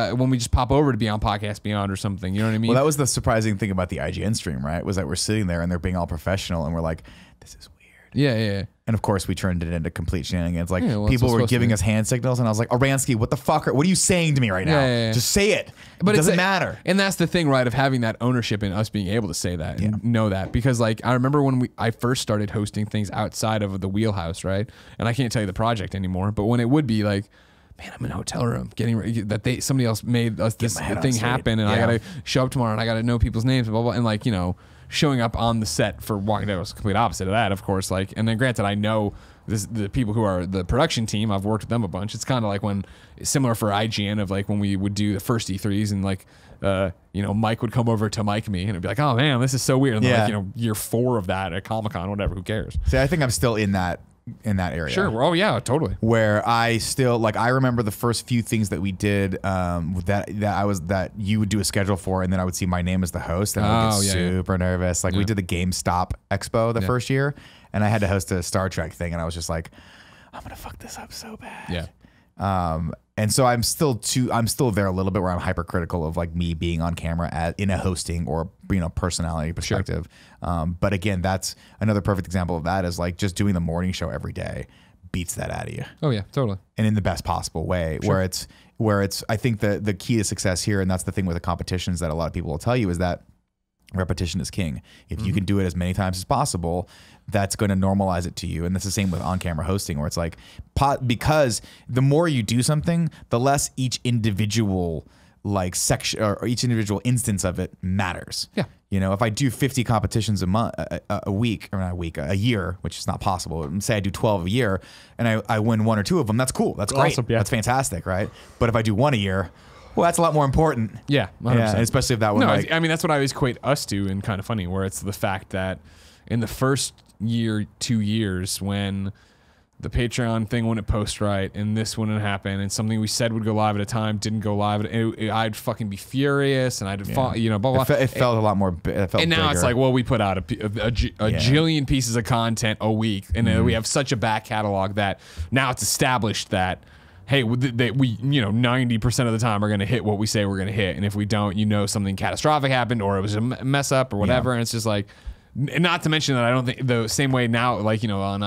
to be on Podcast Beyond or something. You know what I mean? Well, that was the surprising thing about the IGN stream, right? Was that we're sitting there and they're being all professional and we're like, this is weird. Yeah. And of course, we turned it into complete shenanigans. Like people were giving us hand signals, and I was like, "Oransky, what the fuck? What are you saying to me right now? Yeah. Just say it. But it doesn't matter." And that's the thing, right? Of having that ownership and us being able to say that and know that, because like I remember when I first started hosting things outside of the wheelhouse, right? And I can't tell you the project anymore, but when it would be like, man, I'm in a hotel room getting ready, that somebody else made us this thing happen, and I gotta show up tomorrow, and I gotta know people's names, blah blah, and like, you know, showing up on the set for Walking Dead was the complete opposite of that, of course. Like, and then granted, I know the people who are the production team. I've worked with them a bunch. It's kind of like when similar for IGN of like when we would do the first E3s and like you know, Mike would come over to mic me and it'd be like, oh man, this is so weird. And then like, you know, year 4 of that at Comic-Con, whatever, who cares? See, I think I'm still in that area. Sure. Oh yeah, totally. Where I still like, I remember the first few things that we did that you would do a schedule for, and then I would see my name as the host, and I would get super nervous. Like we did the GameStop Expo the first year, and I had to host a Star Trek thing, and I was just like, I'm gonna fuck this up so bad. Yeah. And so I'm still there a little bit where I'm hypercritical of like me being on camera in a hosting or, you know, personality perspective. Sure. But again, that's another perfect example of that, is like just doing the morning show every day beats that out of you. Oh yeah, totally. And in the best possible way, where it's I think the key to success here, and that's the thing with the competitions that a lot of people will tell you, is that repetition is king. If you can do it as many times as possible, that's going to normalize it to you. And that's the same with on-camera hosting, where it's like, because the more you do something, the less each individual like section or each individual instance of it matters. Yeah. You know, if I do 50 competitions a week, or not a week, a year, which is not possible. Say I do 12 a year and I win 1 or 2 of them, that's cool. That's great. Awesome, yeah. That's fantastic, right? But if I do 1 a year, well, that's a lot more important. Yeah, 100%. Yeah, especially if that one. No, like, I mean, that's what I always equate us to, and kind of funny, where it's the fact that in the first year, 2 years, when the Patreon thing wouldn't post right, and this wouldn't happen, and something we said would go live at a time didn't go live, I'd fucking be furious, and I'd fall, you know, blah blah. It felt a lot more. It felt and now bigger. it's like, well, we put out a jillion pieces of content a week, and we have such a back catalog that now it's established that, hey, we you know, 90% of the time are going to hit what we say we're going to hit, and if we don't, you know, something catastrophic happened, or it was a mess up, or whatever, and it's just like, not to mention that I don't think the same way now, like, you know, on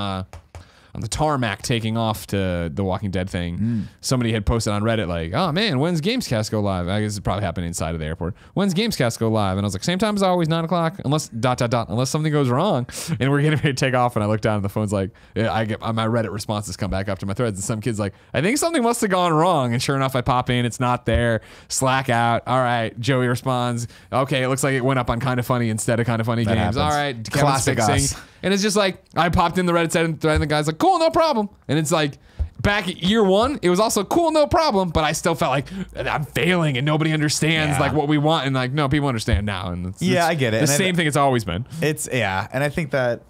the tarmac taking off to the Walking Dead thing, somebody had posted on Reddit like, oh man, when's Gamescast go live? I guess it probably happened inside of the airport. When's Gamescast go live? And I was like, same time as always, 9 o'clock, unless ... unless something goes wrong and we're getting ready to take off. And I look down and the phone's like, I get my Reddit responses come back up to my threads, and some kid's like, I think something must have gone wrong. And sure enough, I pop in, it's not there. Slack out. All right. Joey responds, okay, it looks like it went up on Kind of Funny instead of Kind of Funny Games. Happens. All right. Classic Kevin's us. And it's just like, I popped in the Reddit thread and the guy's like, cool, no problem. And it's like, back at year 1, it was also cool, no problem. But I still felt like I'm failing and nobody understands like what we want. And like, no, people understand now. And it's I get it. The same thing it's always been. It's and I think that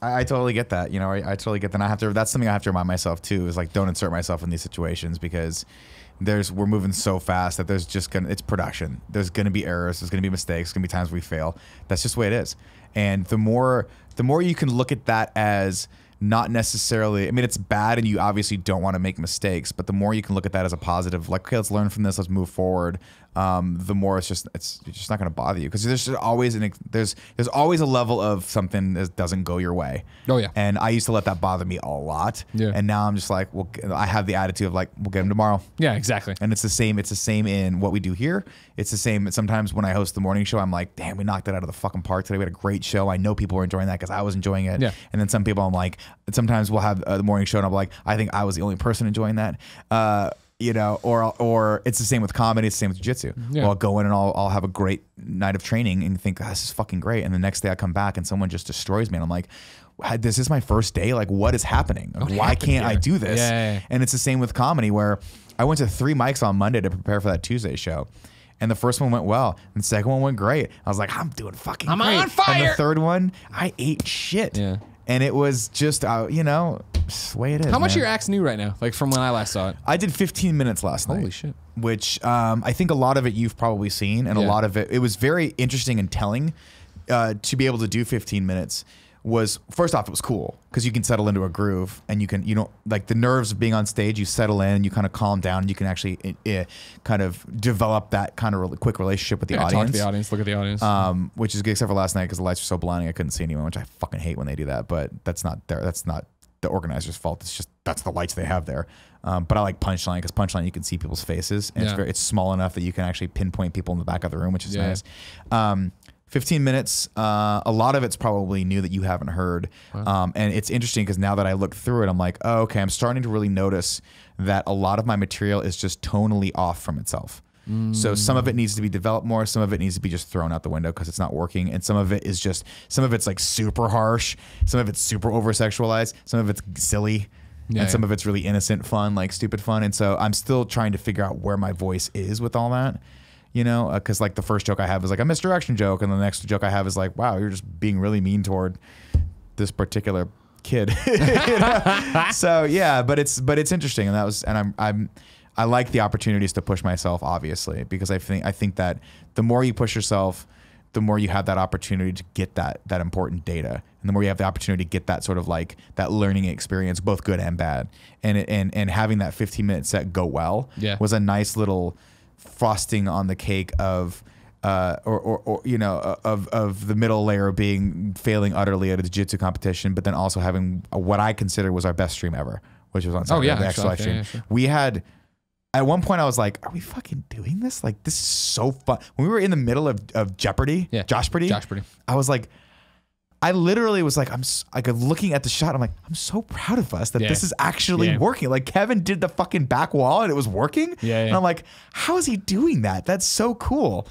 I totally get that. You know, I totally get that. And that's something I have to remind myself too, is like, don't insert myself in these situations, because we're moving so fast that it's production. There's gonna be errors. There's gonna be mistakes. There's gonna be times we fail. That's just the way it is. And the more you can look at that as not necessarily, I mean, it's bad and you obviously don't want to make mistakes, but the more you can look at that as a positive, like, okay, let's learn from this, let's move forward, the more it's just not going to bother you, because there's always a level of something that doesn't go your way. Oh yeah. And I used to let that bother me a lot. Yeah. And now I'm just like, well, I have the attitude of like, we'll get them tomorrow. Yeah, exactly. And it's the same in what we do here. It's the same sometimes when I host the morning show, I'm like, damn, we knocked it out of the fucking park today. We had a great show. I know people were enjoying that because I was enjoying it. Yeah. And then some people, I'm like, sometimes we'll have the morning show and I'm like, I think I was the only person enjoying that. You know, or it's the same with comedy. It's the same with jiu-jitsu. Yeah. Well, I'll go in and I'll have a great night of training and think, oh, this is fucking great. And the next day I come back and someone just destroys me. And I'm like, this is my first day. Like, what is happening? Why can't I do this? Yeah. And it's the same with comedy, where I went to 3 mics on Monday to prepare for that Tuesday show. And the first one went well. And the second one went great. I was like, I'm doing fucking great. I'm on fire. And the third one, I ate shit. Yeah. And it was just, you know, the way it is. How much man. are your acts new right now? Like from when I last saw it? I did 15 minutes last night. Holy shit. Which I think a lot of it you've probably seen, and a lot of it was very interesting and telling to be able to do 15 minutes. Was, first off, it was cool because you can settle into a groove, and you don't like the nerves of being on stage. You settle in, and you kind of calm down, and you can actually kind of develop that kind of quick relationship with the audience. Talk to the audience, look at the audience. Which is good, except for last night because the lights were so blinding I couldn't see anyone, which I fucking hate when they do that. But that's not the organizer's fault. It's just that's the lights they have there. But I like Punchline because Punchline you can see people's faces, and it's small enough that you can actually pinpoint people in the back of the room, which is nice. 15 minutes. A lot of it's probably new that you haven't heard. Wow. And it's interesting because now that I look through it, I'm like, oh, okay, I'm starting to really notice that a lot of my material is just tonally off from itself. So some of it needs to be developed more. Some of it needs to be just thrown out the window because it's not working. And some of it's like super harsh. Some of it's super over sexualized. Some of it's silly. And some of it's really innocent fun, like stupid fun. And so I'm still trying to figure out where my voice is with all that. You know, because like the first joke I have is like a misdirection joke, and the next joke I have is like, wow, you're just being really mean toward this particular kid. So yeah, but it's interesting, and I like the opportunities to push myself, obviously, because I think that the more you push yourself, the more you have that opportunity to get that important data, and the more you have the opportunity to get that sort of like that learning experience, both good and bad, and having that 15-minute set go well was a nice little frosting on the cake of you know, of the middle layer being failing utterly at a jiu-jitsu competition, but then also having what I consider was our best stream ever, which was on Saturday, the actual live stream. Sure. We had, at one point I was like, are we fucking doing this? Like, this is so fun. When we were in the middle of Jeopardy, Josh Pretty, I was like, I literally was like, looking at the shot. I'm like, I'm so proud of us that this is actually working. Like Kevin did the fucking back wall and it was working. And I'm like, how is he doing that? That's so cool.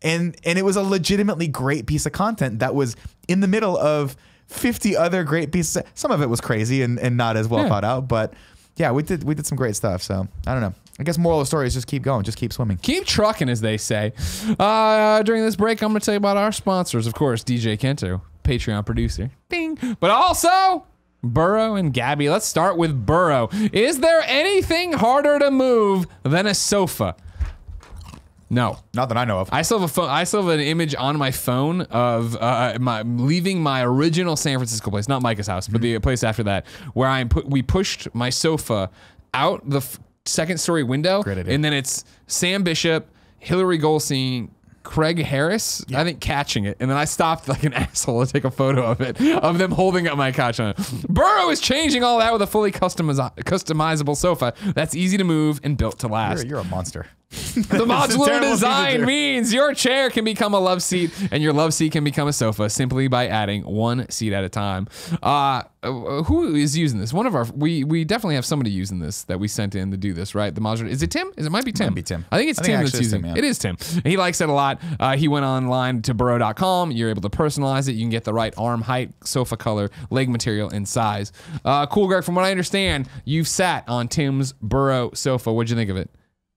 And it was a legitimately great piece of content that was in the middle of 50 other great pieces. Some of it was crazy and not as well thought out, but yeah, we did some great stuff. So I don't know. I guess moral of the story is just keep going, just keep swimming. Keep trucking, as they say. During this break, I'm going to tell you about our sponsors, of course, DJ Kento, Patreon producer. Ding. But also Burrow and Gabby. Let's start with Burrow. Is there anything harder to move than a sofa? No, not that I know of. I still have a phone. I still have an image on my phone of leaving my original San Francisco place, not Micah's house, but the place after that, where we pushed my sofa out the second story window, and then it's Sam Bishop, Hillary Goldstein, Craig Harris, I think, catching it, and then I stopped like an asshole to take a photo of it, of them holding up my couch on it. Burrow is changing all that with a fully customizable sofa that's easy to move and built to last. You're a monster. The modular design means your chair can become a love seat and your love seat can become a sofa simply by adding one seat at a time. Who is using this? One of our, we definitely have somebody using this that we sent in to do this, right? The modular, is it Tim? It might be Tim. Might be Tim. I think it's Tim that's using it. It is Tim. He likes it a lot. He went online to burrow.com. You're able to personalize it. You can get the right arm height, sofa color, leg material, and size. Cool, Greg, from what I understand, you've sat on Tim's Burrow sofa. What'd you think of it?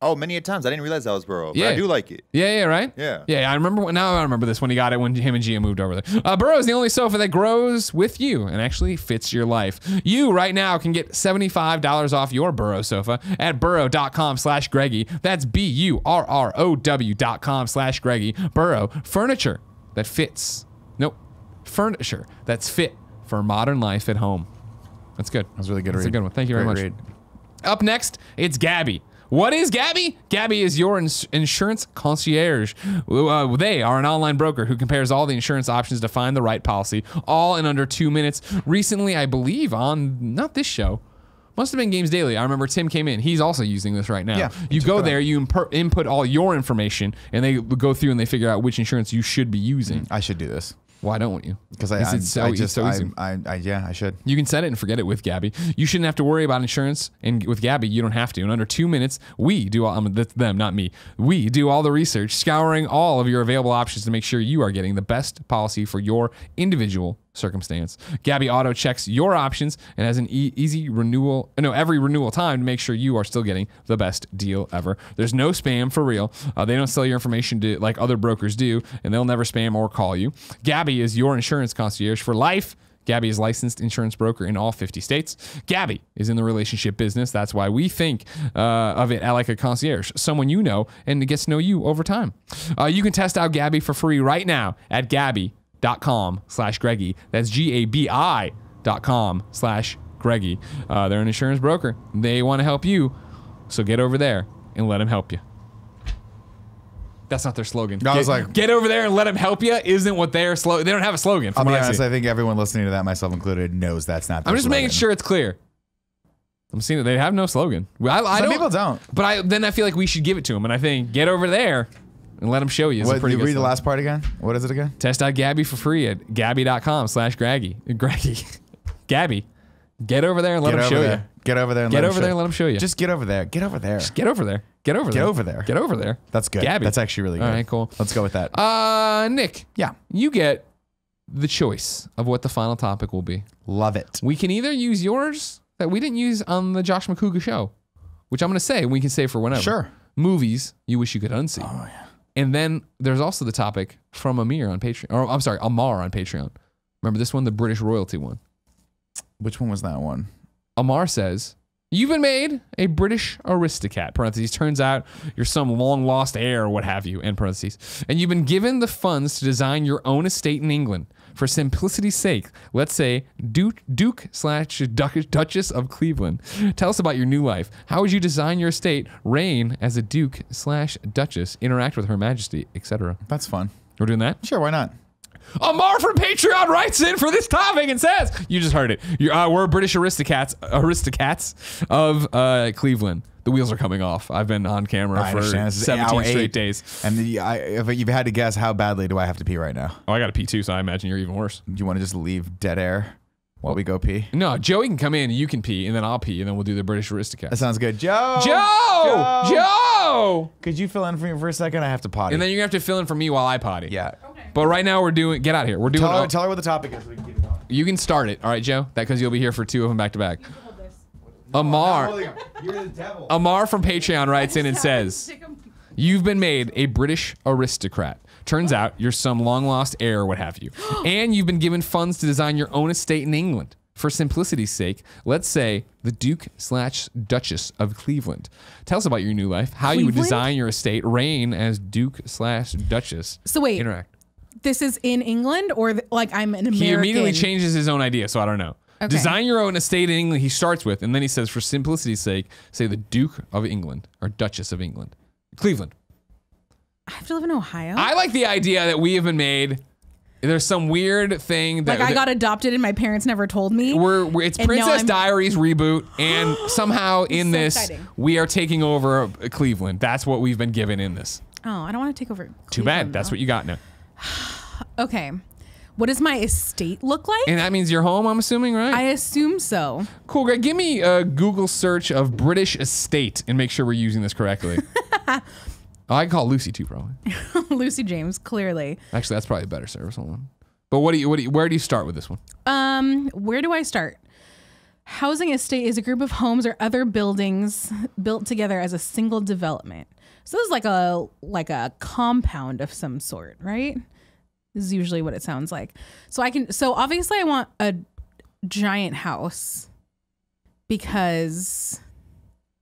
Oh, many a times. I didn't realize that was Burrow. But I do like it. Yeah, right? Yeah. I remember. Now I remember this when he got it when him and Gia moved over there. Burrow is the only sofa that grows with you and actually fits your life. You right now can get $75 off your Burrow sofa at burrow.com/Greggy. That's BURROW.com/Greggy. Burrow, furniture that fits. Nope. Furniture that's fit for modern life at home. That's good. That was really good. That's a good one. Thank you very much. Up next, it's Gabby. What is Gabby? Gabby is your insurance concierge. They are an online broker who compares all the insurance options to find the right policy, all in under 2 minutes. Recently, I believe on, not this show, must have been Games Daily. I remember Tim came in. He's also using this right now. Yeah, you go there, you input all your information, and they go through and they figure out which insurance you should be using. I should do this. Why don't you? Because I should. You can set it and forget it with Gabby. You shouldn't have to worry about insurance, and with Gabby, you don't have to. In under 2 minutes, we do all. That's them, not me. We do all the research, scouring all of your available options to make sure you are getting the best policy for your individual circumstance. Gabby auto checks your options and has an easy renewal. No, every renewal time to make sure you are still getting the best deal ever. There's no spam for real. They don't sell your information to like other brokers do, and they'll never spam or call you. Gabby is your insurance concierge for life. Gabby is licensed insurance broker in all 50 states. Gabby is in the relationship business. That's why we think of it like a concierge, someone you know and it gets to know you over time. You can test out Gabby for free right now at Gabby.com/Greggy. That's GABI.com/Greggy. They're an insurance broker. They want to help you, so get over there and let them help you. That's not their slogan. I was like, get over there and let them help you isn't what their slogan. They don't have a slogan. I'll be honest, I think everyone listening to that, myself included, knows that's not their I'm just slogan. making sure it's clear. I'm seeing that they have no slogan. Some people don't. But then I feel like we should give it to them. And I think get over there and let them show you. What, you read the last part again? What is it again? Test out Gabby for free at Gabby.com/Greggy. Gabby. Get over there and let them show you. Get over there and let them show you. Just get over there. Get over there. Just get over there. Get over there. Get over there. Get over there. That's good. Gabby. That's actually really good. All right, cool. Let's go with that. Nick. Yeah. You get the choice of what the final topic will be. Love it. We can either use yours that we didn't use on the Josh McCouga show, which I'm going to say, we can say for whenever. Sure. Movies you wish you could unsee. Oh, yeah. And then there's also the topic from Amir on Patreon. Or I'm sorry, Amar on Patreon. Remember this one, the British royalty one. Which one was that one? Amar says, you've been made a British aristocrat, parentheses. Turns out you're some long lost heir or what have you, end parentheses. And you've been given the funds to design your own estate in England. For simplicity's sake, let's say Duke/Duchess of Cleveland. Tell us about your new life. How would you design your estate, reign as a Duke/Duchess, interact with Her Majesty, etc.? That's fun. We're doing that? Sure, why not? Amar from Patreon writes in for this topic and says, you just heard it. We're British aristocrats of Cleveland. The wheels are coming off. I've been on camera for 17 straight days. And if you've had to guess, how badly do I have to pee right now? Oh, I got to pee too, so I imagine you're even worse. Do you want to just leave dead air while we go pee? No, Joey can come in, you can pee, and then I'll pee, and then we'll do the British aristocrats. That sounds good. Joe! Could you fill in for me for a second? I have to potty. And then you're going to have to fill in for me while I potty. Yeah. Okay. But right now we're doing, get out of here. We're doing. Tell her what the topic is so we can keep it going. You can start it. All right, Joe? That because you'll be here for 2 of them back to back. Amar. You're the devil. Amar from Patreon writes in and says, you've been made a British aristocrat. Turns out you're some long-lost heir or what have you. And you've been given funds to design your own estate in England. For simplicity's sake, let's say the Duke/Duchess of Cleveland. Tell us about your new life, how you would design your estate, reign as Duke/Duchess. So wait, interact. This is in England or like I'm an American? He immediately changes his own idea, so I don't know. Okay. Design your own estate in England, he starts with, and then he says, for simplicity's sake, say the Duke of England or Duchess of England. Cleveland. I have to live in Ohio? I like the idea that we have been made. There's some weird thing that I got adopted and my parents never told me. It's Princess Diaries reboot, and somehow in this exciting. we are taking over Cleveland. That's what we've been given in this. Oh, I don't want to take over Cleveland. Too bad. That's what you got now. Okay. What does my estate look like? And that means you're home, I'm assuming, right? I assume so. Cool, Greg. Give me a Google search of British estate and make sure we're using this correctly. I can call Lucy too, probably. Lucy James, clearly. Actually, that's probably a better service. Hold on. But where do you start with this one? Where do I start? Housing estate is a group of homes or other buildings built together as a single development. So this is like a compound of some sort, right? This is usually what it sounds like. So obviously I want a giant house because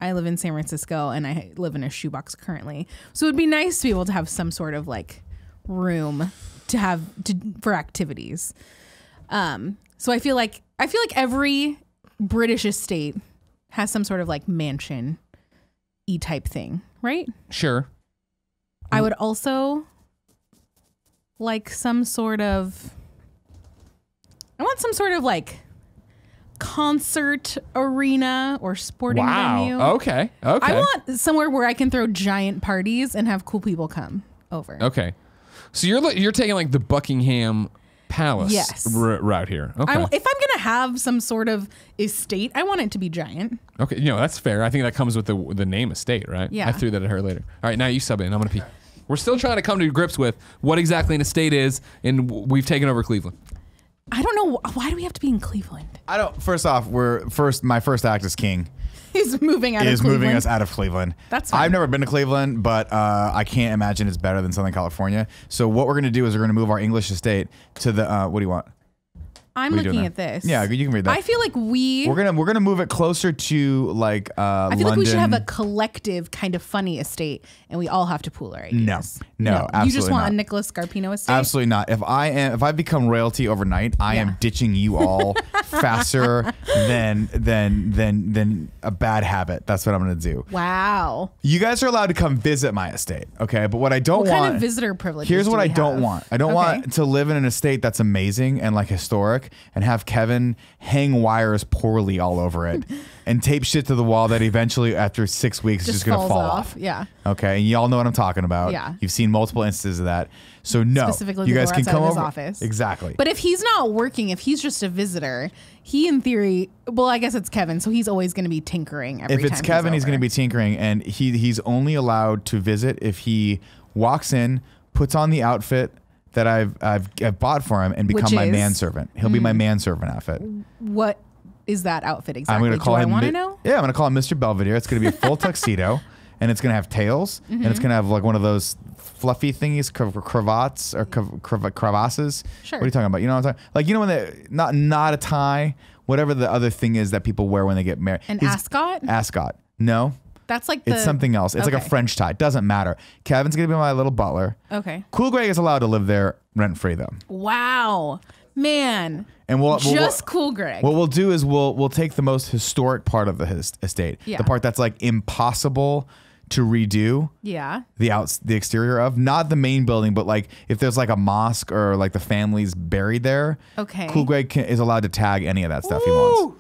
I live in San Francisco and I live in a shoebox currently. So it'd be nice to be able to have some sort of like room for activities. So I feel like every British estate has some sort of like mansion-y type thing, right? Sure. I would also like some sort of like concert arena or sporting venue. Okay. I want somewhere where I can throw giant parties and have cool people come over. Okay. So you're taking like the Buckingham Palace route here. Okay. If I'm gonna have some sort of estate, I want it to be giant. Okay, that's fair. I think that comes with the name estate, right? Yeah. I threw that at her later. All right, now you sub in. I'm gonna pee. We're still trying to come to grips with what exactly an estate is, and we've taken over Cleveland. I don't know. Why do we have to be in Cleveland? First off, my first act as king. He's moving out of Cleveland. Moving us out of Cleveland. That's fine. I've never been to Cleveland, but I can't imagine it's better than Southern California. So what we're going to do is we're going to move our English estate to the, what do you want? I'm looking at this. Yeah, you can read that. I feel like we're gonna move it closer to like I feel London. like we should have a collective kind of funny estate, and we all have to pool our ideas. No, absolutely you just want not. a Nick Scarpino estate? Absolutely not. If I become royalty overnight, I am ditching you all faster than a bad habit. That's what I'm gonna do. Wow. You guys are allowed to come visit my estate, okay? But what I don't want. What kind of visitor privilege? Here's what I don't want. I don't want to live in an estate that's amazing and like historic and have Kevin hang wires poorly all over it and tape shit to the wall that eventually after 6 weeks is just going to fall off. Yeah. Okay. And y'all know what I'm talking about. Yeah. You've seen multiple instances of that. So no, specifically you guys can come his over. Office. Exactly. But if he's not working, if he's just a visitor, he in theory, well, I guess it's Kevin, so he's always going to be tinkering every time. If it's Kevin, he's going to be tinkering, and he's only allowed to visit if he walks in, puts on the outfit that I've bought for him and become my manservant. He'll be my manservant outfit. What is that outfit exactly? I'm going to call him. I want to know. Yeah, I'm going to call him Mr. Belvedere. It's going to be a full tuxedo, and it's going to have tails, and it's going to have like one of those fluffy thingies, cravats or crevasses. Sure. What are you talking about? You know what I'm talking? Like, you know when they not a tie, whatever the other thing is that people wear when they get married. An ascot? Ascot. No. That's like it's something else. It's like a French tie. It doesn't matter. Kevin's gonna be my little butler. Okay. Cool Greg is allowed to live there rent free though. Wow, man. And Cool Greg. What we'll do is we'll take the most historic part of the estate, the part that's like impossible to redo the exterior of, not the main building, but like if there's like a mosque or like the family's buried there, Cool Greg is allowed to tag any of that stuff he wants.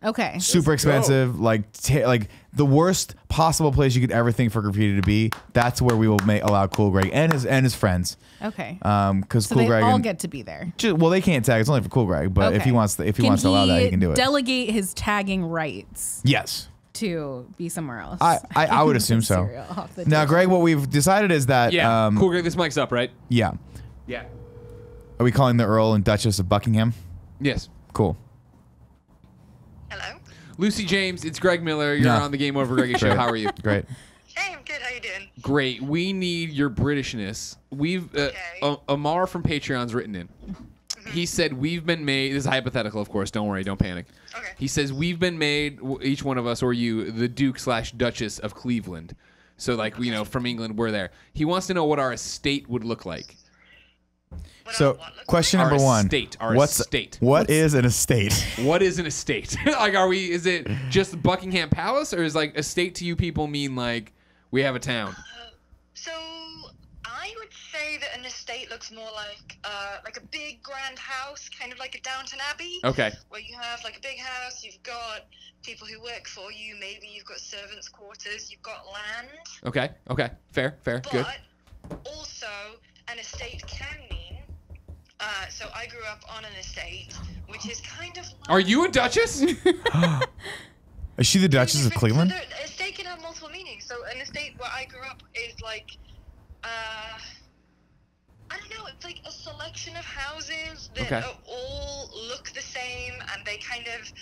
Okay. Super expensive, like the worst possible place you could ever think for graffiti to be. That's where we will allow Cool Greg and his friends. Okay. Because so Cool they Greg all get to be there. Well, they can't tag. It's only for Cool Greg. But if he wants to allow that, he can do it. Delegate his tagging rights. Yes. To be somewhere else. I would assume so. Now, Greg, what we've decided is that Cool Greg, this mic's up, right? Yeah. Yeah. Are we calling the Earl and Duchess of Buckingham? Yes. Cool. Hello? Lucy James, it's Greg Miller. You're on the GameOverGreggy show. How are you? Great. Hey, I'm good. How you doing? Great. We need your Britishness. We've Amar from Patreon's written in. He said we've been made. This is hypothetical, of course. Don't worry. Don't panic. Okay. He says we've been made, each one of us or you, the Duke/Duchess of Cleveland. So like from England, we're there. He wants to know what our estate would look like. So, question number one. Estate. What is an estate? What is an estate? Like, is it just Buckingham Palace, or is like estate to you people mean like we have a town? So, I would say that an estate looks more like a big grand house, kind of like a Downton Abbey. Okay. Where you have like a big house, you've got people who work for you, maybe you've got servants' quarters, you've got land. Okay. Fair. Good. But also, an estate can mean. So I grew up on an estate, which is kind of like... Are you a duchess? Is she the Duchess of Cleveland? So an estate can have multiple meanings. So an estate where I grew up is like... I don't know, it's like a selection of houses that all look the same, and they kind of...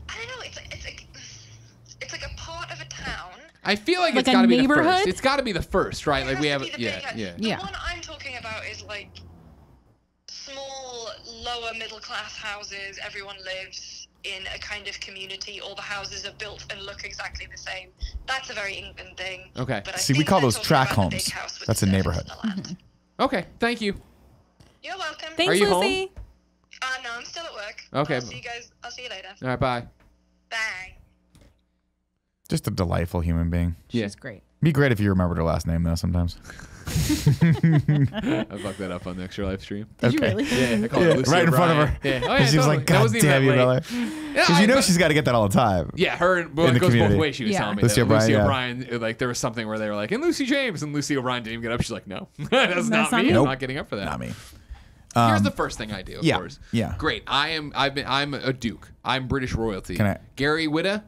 I don't know, it's like a part of a town. I feel like it's got to be the first. It's got to be the first, right? Like we have... The one I'm talking about is like... small, lower middle class houses. Everyone lives in a kind of community. All the houses are built and look exactly the same. That's a very England thing. Okay. But See, we call those track homes. That's a neighborhood. Okay. Thank you. You're welcome. Thanks, are you Lucy. Home? No, I'm still at work. Okay. I'll see you guys. I'll see you later. All right. Bye. Bye. Just a delightful human being. She's great. Be great if you remembered her last name, though, sometimes. I fucked that up on the Extra Life stream. Did you really? Yeah, I called her Lucy right in front O'Brien. of her. Yeah. Oh, yeah, she was like, God damn you, brother. Because she's got to get that all the time. Yeah, her and it goes both ways. She was telling me Lucy that. O'Brien, Lucy O'Brien, like there was something where they were like, and Lucy James, and Lucy O'Brien didn't even get up. She's like, no, that's not me. Nope. I'm not getting up for that. Not me. Here's the first thing I do, of course. Yeah. Great. I'm a duke. I'm British royalty. Gary Whitta,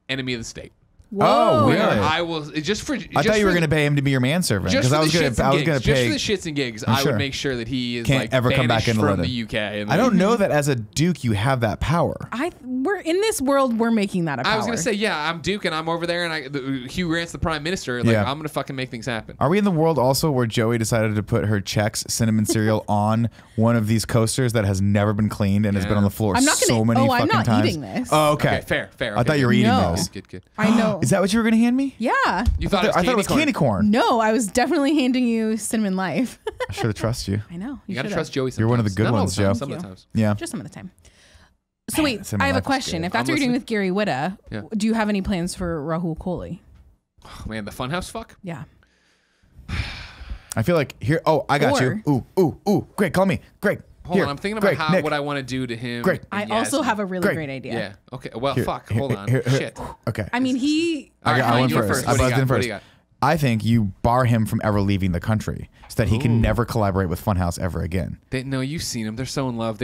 enemy of the state. Whoa. Oh, really? I will just for. I thought you were going to pay him to be your manservant because I was going to pay. Just for the shits and gigs, I would make sure that he is can't like ever come back into from London. the UK. And I don't know that as a duke you have that power. We're in this world. We're making that a power. I was going to say, yeah, I'm duke and I'm over there, and Hugh Grant's the prime minister. Like I'm going to fucking make things happen. Are we in the world also where Joey decided to put her Chex cinnamon cereal on one of these coasters that has never been cleaned and has been on the floor many fucking I'm not times? eating this. Oh, okay. Fair. I thought you were eating those. Good. I know. Is that what you were going to hand me? Yeah. You thought I thought it was candy corn. No, I was definitely handing you Cinnamon Life. I should have trusted you. I know. You got to trust Joey sometimes. You're one of the good ones, Joe. Some of the times. Yeah. Just some of the time. So wait, I have a question. If that's what you're doing with Gary Whitta, do you have any plans for Rahul Kohli? Oh, man, the funhouse fuck? Yeah. I feel like here. Oh, I got you. Ooh. Greg, call me. Greg. Hold on, I'm thinking about what I want to do to him. Greg. I also have a really great idea. Yeah. Okay. Well, fuck. Hold on. Shit. Okay. I mean, I went first. I buzzed in first. What do you got? I think you bar him from ever leaving the country so that he can never collaborate with Funhouse ever again. No, you've seen them. They're so in love.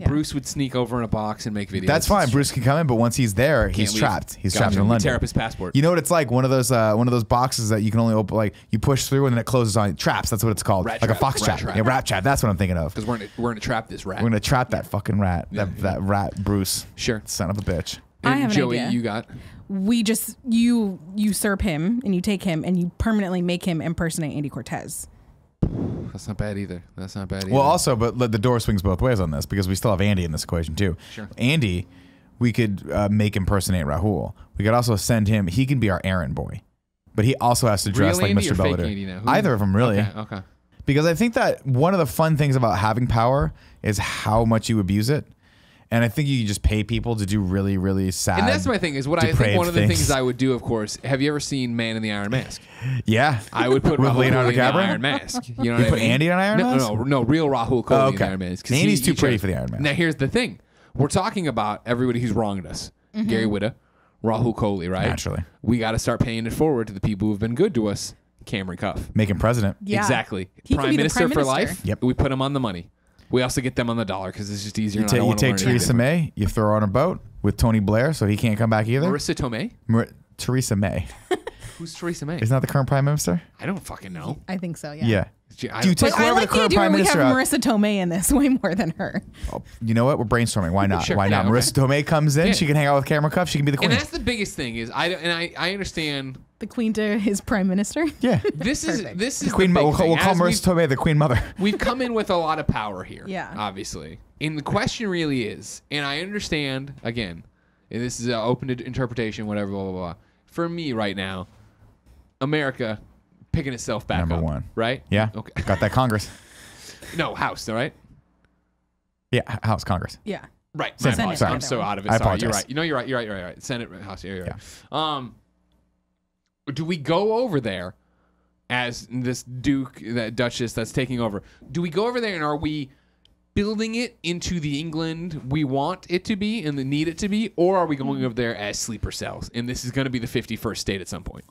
Bruce would sneak over in a box and make videos. That's fine. Bruce can come in, but once he's there, he's trapped. He's trapped in London. Tear up his passport. You know what it's like? One of those boxes that you can only open, like you push through and then it closes on. Traps. That's what it's called. Like a fox trap. Yeah, rat trap. That's what I'm thinking of. Because we're gonna trap this rat. We're gonna trap that fucking rat. That rat, Bruce. Sure. Son of a bitch. I have an Joey, idea. you got. We just you usurp him and you take him and you permanently make him impersonate Andy Cortez. That's not bad either. Well, also, but the door swings both ways on this because we still have Andy in this equation too. Sure. Andy, we could make impersonate Rahul. We could also send him. He can be our errand boy, but he also has to dress like Mr. Belvedere. Either of them, really. Okay. Because I think that one of the fun things about having power is how much you abuse it. And I think you can just pay people to do really, really sad. And that's my thing is what I think one of the things I would do, of course. Have you ever seen Man in the Iron Mask? Yeah. I would put Rahul Leonardo Kohli in the DiCaprio? Iron Mask. You know what I put mean? Andy in an Iron Mask? No, real Rahul Kohli in the Iron Mask. Andy's too pretty for the Iron Mask. Now, here's the thing. We're talking about everybody who's wronged us. Gary Whitta, Rahul Kohli, right? Naturally. We got to start paying it forward to the people who've been good to us. Cameron Cuff. Make him president. Yeah. Exactly. He could Prime be the Minister Prime for Minister. life. Yep. We put him on the money. We also get them on the dollar because it's just easier. You take Theresa May, you throw her on a boat with Tony Blair so he can't come back either. Marissa Tomei? Theresa May. Who's Theresa May? Isn't that the current prime minister? I don't fucking know. I think so. Yeah. Yeah. Do you take I whoever like the the current idea prime we have minister out. Marissa Tomei in this way more than her. Oh, you know what? We're brainstorming. Why not? Sure, Why not? yeah, okay. Marissa Tomei comes in. Yeah. She can hang out with Cameron Cuff. She can be the queen. And that's the biggest thing is I understand. The queen to his prime minister. Yeah. This is Perfect. the Queen. big We'll thing. call As Marissa Tomei the queen mother. we've come in with a lot of power here. Yeah. Obviously. And the question really is, and I understand, again, and this is open to interpretation, whatever, blah, blah, blah. For me right now, America picking itself back Number up. one. Right? Yeah. Okay. Got that Congress. No, House, all right? Yeah. House Congress. Yeah. Right. My Senate. apologies. Sorry. I'm so out of it. I Sorry. You're apologize. right. No, you're right. You're right. Senate, House. Yeah, you're right. Do we go over there as this Duke, that Duchess that's taking over? Do we go over there and are we building it into the England we want it to be and need it to be, or are we going over there as sleeper cells? And this is going to be the 51st state at some point.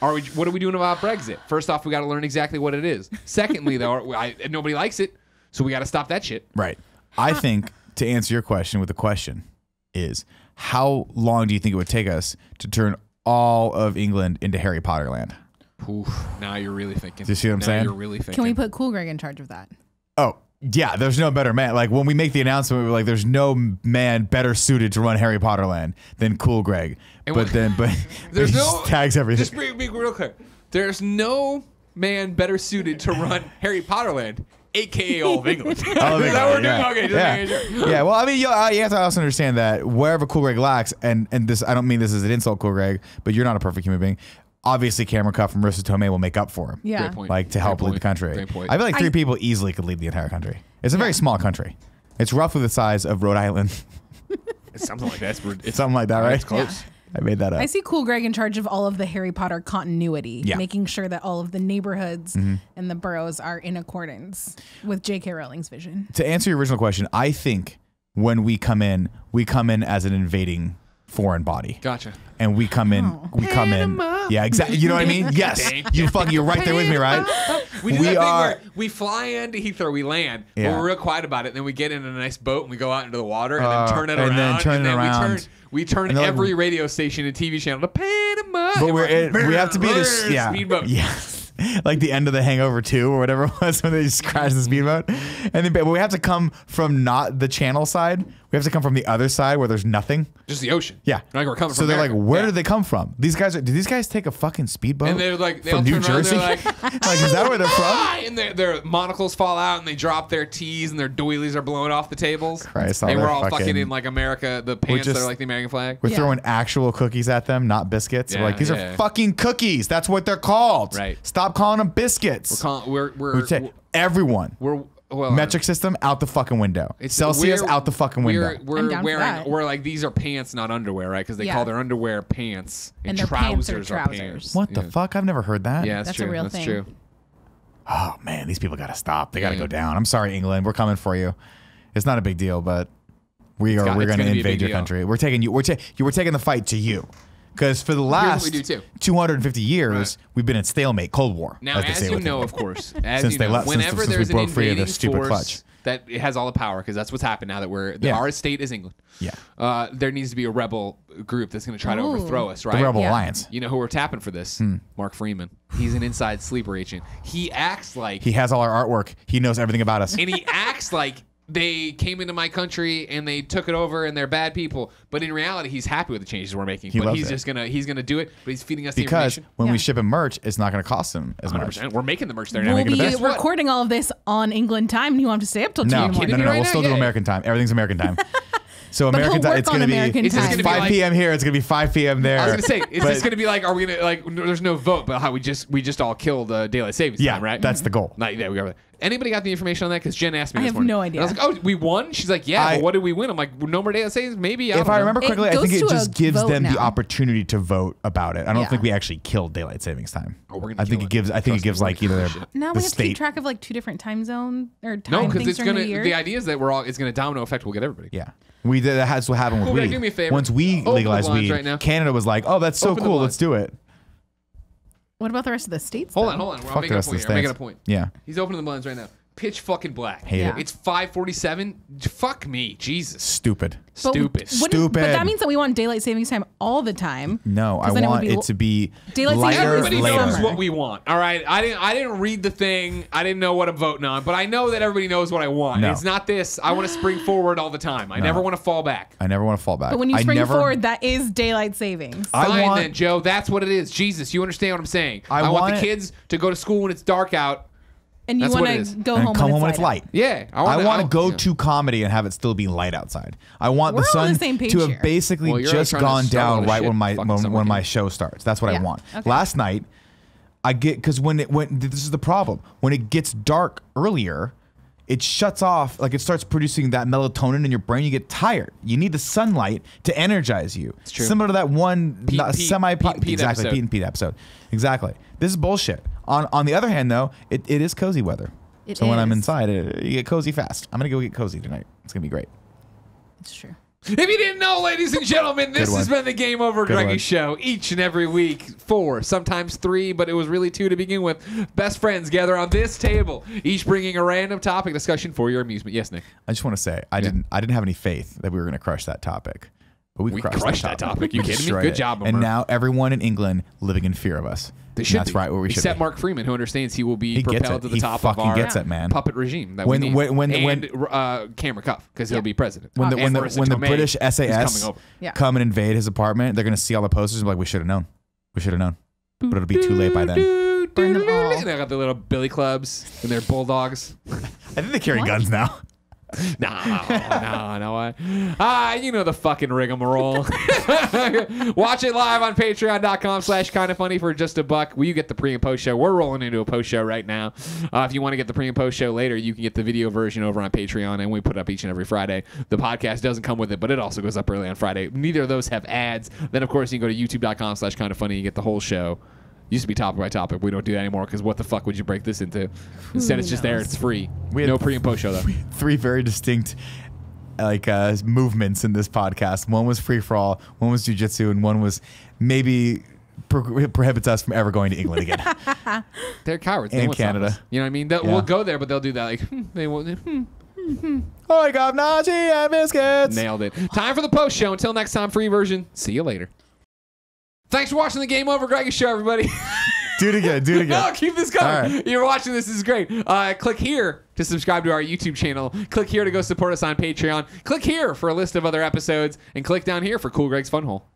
What are we doing about Brexit? First off, we got to learn exactly what it is. Secondly, though, nobody likes it, so we got to stop that shit. Right. I think to answer your question with the question is how long do you think it would take us to turn all of England into Harry Potter land? Oof, now you're really thinking. Do you see what I'm saying? You're really thinking. Can we put Cool Greg in charge of that? Oh, yeah, there's no better man. Like when we make the announcement, we were like, there's no man better suited to run Harry Potter land than Cool Greg. And but there's he no just tags everything. Just be real clear. There's no man better suited to run Harry Potter land, aka all of England. All of Is that what we're England, doing? Okay, just yeah. making sure. Yeah, well, I mean, you have to also understand that wherever Cool Greg lacks, and this, I don't mean this as an insult, Cool Greg, but you're not a perfect human being. Obviously, Cameron Cuff and Marissa Tomei will make up for him. Yeah. Great point. Like to help Great lead point. the country. Great point. I feel like three people easily could lead the entire country. It's a very small country. It's roughly the size of Rhode Island. It's something like that. It's something like that, right? It's close. I made that up. I see Cool Greg in charge of all of the Harry Potter continuity, Yeah. making sure that all of the neighborhoods and the boroughs are in accordance with J.K. Rowling's vision. To answer your original question, I think when we come in as an invading foreign body. Gotcha. And we come in. Yeah, exactly. You know what I mean? Yes. You're right there with me, right? We do that thing where we fly into Heathrow, we land, but we're real quiet about it, and then we get in a nice boat and we go out into the water and then turn it around. We turn every radio station and TV channel to Panama. But we have to be this speedboat. Yeah. Like the end of The Hangover 2 or whatever it was when they just crashed the speedboat. And then, but we have to come from not the channel side. We have to come from the other side where there's nothing. Just the ocean. Yeah. Like we're coming so from they're America. like, where did they come from? Did these guys take a fucking speedboat? And they're like, from New Jersey? Like, is that where they're from? And their monocles fall out and they drop their tees and their doilies are blowing off the tables. Christ, and we're all fucking in like America, the pants that are like the American flag. We're throwing actual cookies at them, not biscuits. Yeah, we're like, these are fucking cookies. That's what they're called. Right. Stop calling them biscuits. Everyone. Metric system out the fucking window. Celsius out the fucking window. We're like, these are pants, not underwear, right? Because they call their underwear pants and their trousers are pants. What the fuck? I've never heard that. Yeah, that's true. a real that's thing. True. Oh man, these people got to stop. They got to go down. I'm sorry, England. We're coming for you. It's not a big deal, but we're going to invade your country. We're taking the fight to you. Because for the last 250 years, we've been in stalemate, Cold War. Now, as you know, of course, whenever there's an broke free of invading this stupid force clutch, that it has all the power, because that's what's happened now that our state is England. Yeah. There needs to be a rebel group that's going to try to overthrow us, right? The Rebel Alliance. You know who we're tapping for this? Mark Freeman. He's an inside sleeper agent. He acts like he has all our artwork. He knows everything about us. And he acts like they came into my country and they took it over and they're bad people. But in reality, he's happy with the changes we're making. But he's just gonna do it. But he's feeding us the information. Because when we ship him merch, it's not gonna cost him as 100%. much. We're making the merch there now. We'll be recording all of this on England time, and you want to stay up till 2 in the morning. No. We'll still do American time. Everything's American time. So American time, it's going to be 5 p.m. here. It's going to be 5 p.m. there. I was going to say, is this going to be like, are we going to, like, there's no vote, but how we just all killed daylight savings time, right? That's the goal. There we go. Anybody got the information on that? Because Jen asked me. I this have morning. no idea. And I was like, oh, we won? She's like, yeah, but what did we win? I'm like, no more daylight savings? Maybe. If I remember correctly, I think it just gives them the now. opportunity to vote about it. I don't think we actually killed daylight savings time. Oh, we're I think it gives like either now we have to keep track of like 2 different time zone or time things during the year. The idea is that it's gonna domino effect. We'll get everybody. Yeah. That's what happened with weed. Do me a favor. Once we legalized weed, right now. Canada was like, oh, that's so cool. Let's do it. What about the rest of the states? Hold on. I'm making a point here. I'm making a point. Yeah. He's opening the blinds right now. Pitch fucking black. Hate it. It's 5:47. Fuck me. Jesus. Stupid. Stupid. But that means that we want daylight savings time all the time. No, I want it to be daylight lighter. Everybody knows later. what we want. All right. I didn't read the thing. I didn't know what I'm voting on, but I know that everybody knows what I want. No. It's not this. I want to spring forward all the time. I never want to fall back. I never want to fall back. But when you spring forward, that is daylight savings. Fine then, Joe. That's what it is. Jesus, you understand what I'm saying? I want the kids to go to school when it's dark out. And you want to go home when it's light. Yeah. I want to go to comedy and have it still be light outside. I want the sun to have basically just gone down right when my show starts. That's what I want. Okay. Last night, because this is the problem. When it gets dark earlier, it shuts off, like it starts producing that melatonin in your brain. You get tired. You need the sunlight to energize you. It's true. Similar to that one Pete and Pete episode. Exactly. This is bullshit. On the other hand, though, it is cozy weather. So when I'm inside, you get cozy fast. I'm going to go get cozy tonight. It's going to be great. It's true. If you didn't know, ladies and gentlemen, this has been the Game Over Greggy Show. Each and every week, 4, sometimes 3, but it was really 2 to begin with. Best friends gather on this table, each bringing a random topic discussion for your amusement. Yes, Nick? I just want to say, I didn't have any faith that we were going to crush that topic. But we crushed that topic. You kidding me? Good job, Amar. And now everyone in England living in fear of us. That's right where we should be. Except Mark Freeman, who understands he will be propelled to the top of our puppet regime that when we need. Cameron Cuff, because he'll be president. When the British SAS come and invade his apartment, they're going to see all the posters and be like, we should have known. We should have known. But it'll be too late by then. Burn them all. They got the little billy clubs and their bulldogs. I think they carry guns now. No. You know the fucking rigmarole. Watch it live on patreon.com/kindafunny for just $1. You get the pre and post show. We're rolling into a post show right now. If you want to get the pre and post show later, you can get the video version over on Patreon, and we put up each and every Friday. The podcast doesn't come with it, but it also goes up early on Friday. Neither of those have ads. Then, of course, you can go to youtube.com/kindafunny. You get the whole show. Used to be topic by topic. We don't do that anymore because what the fuck would you break this into? Instead, it's just there. It's free. No pre and post show though. 3 very distinct movements in this podcast. One was free for all. One was jujitsu, and one was maybe prohibits us from ever going to England again. They're cowards. In Canada, you know what I mean? We'll go there, but they'll do that like they won't. Oh, I got nachi and biscuits. Nailed it. Time for the post show. Until next time, free version. See you later. Thanks for watching the Game Over Greggy Show, everybody. Do it again. No, keep this going. Right. You're watching this. This is great. Click here to subscribe to our YouTube channel. Click here to go support us on Patreon. Click here for a list of other episodes. And click down here for Cool Greg's Fun Hole.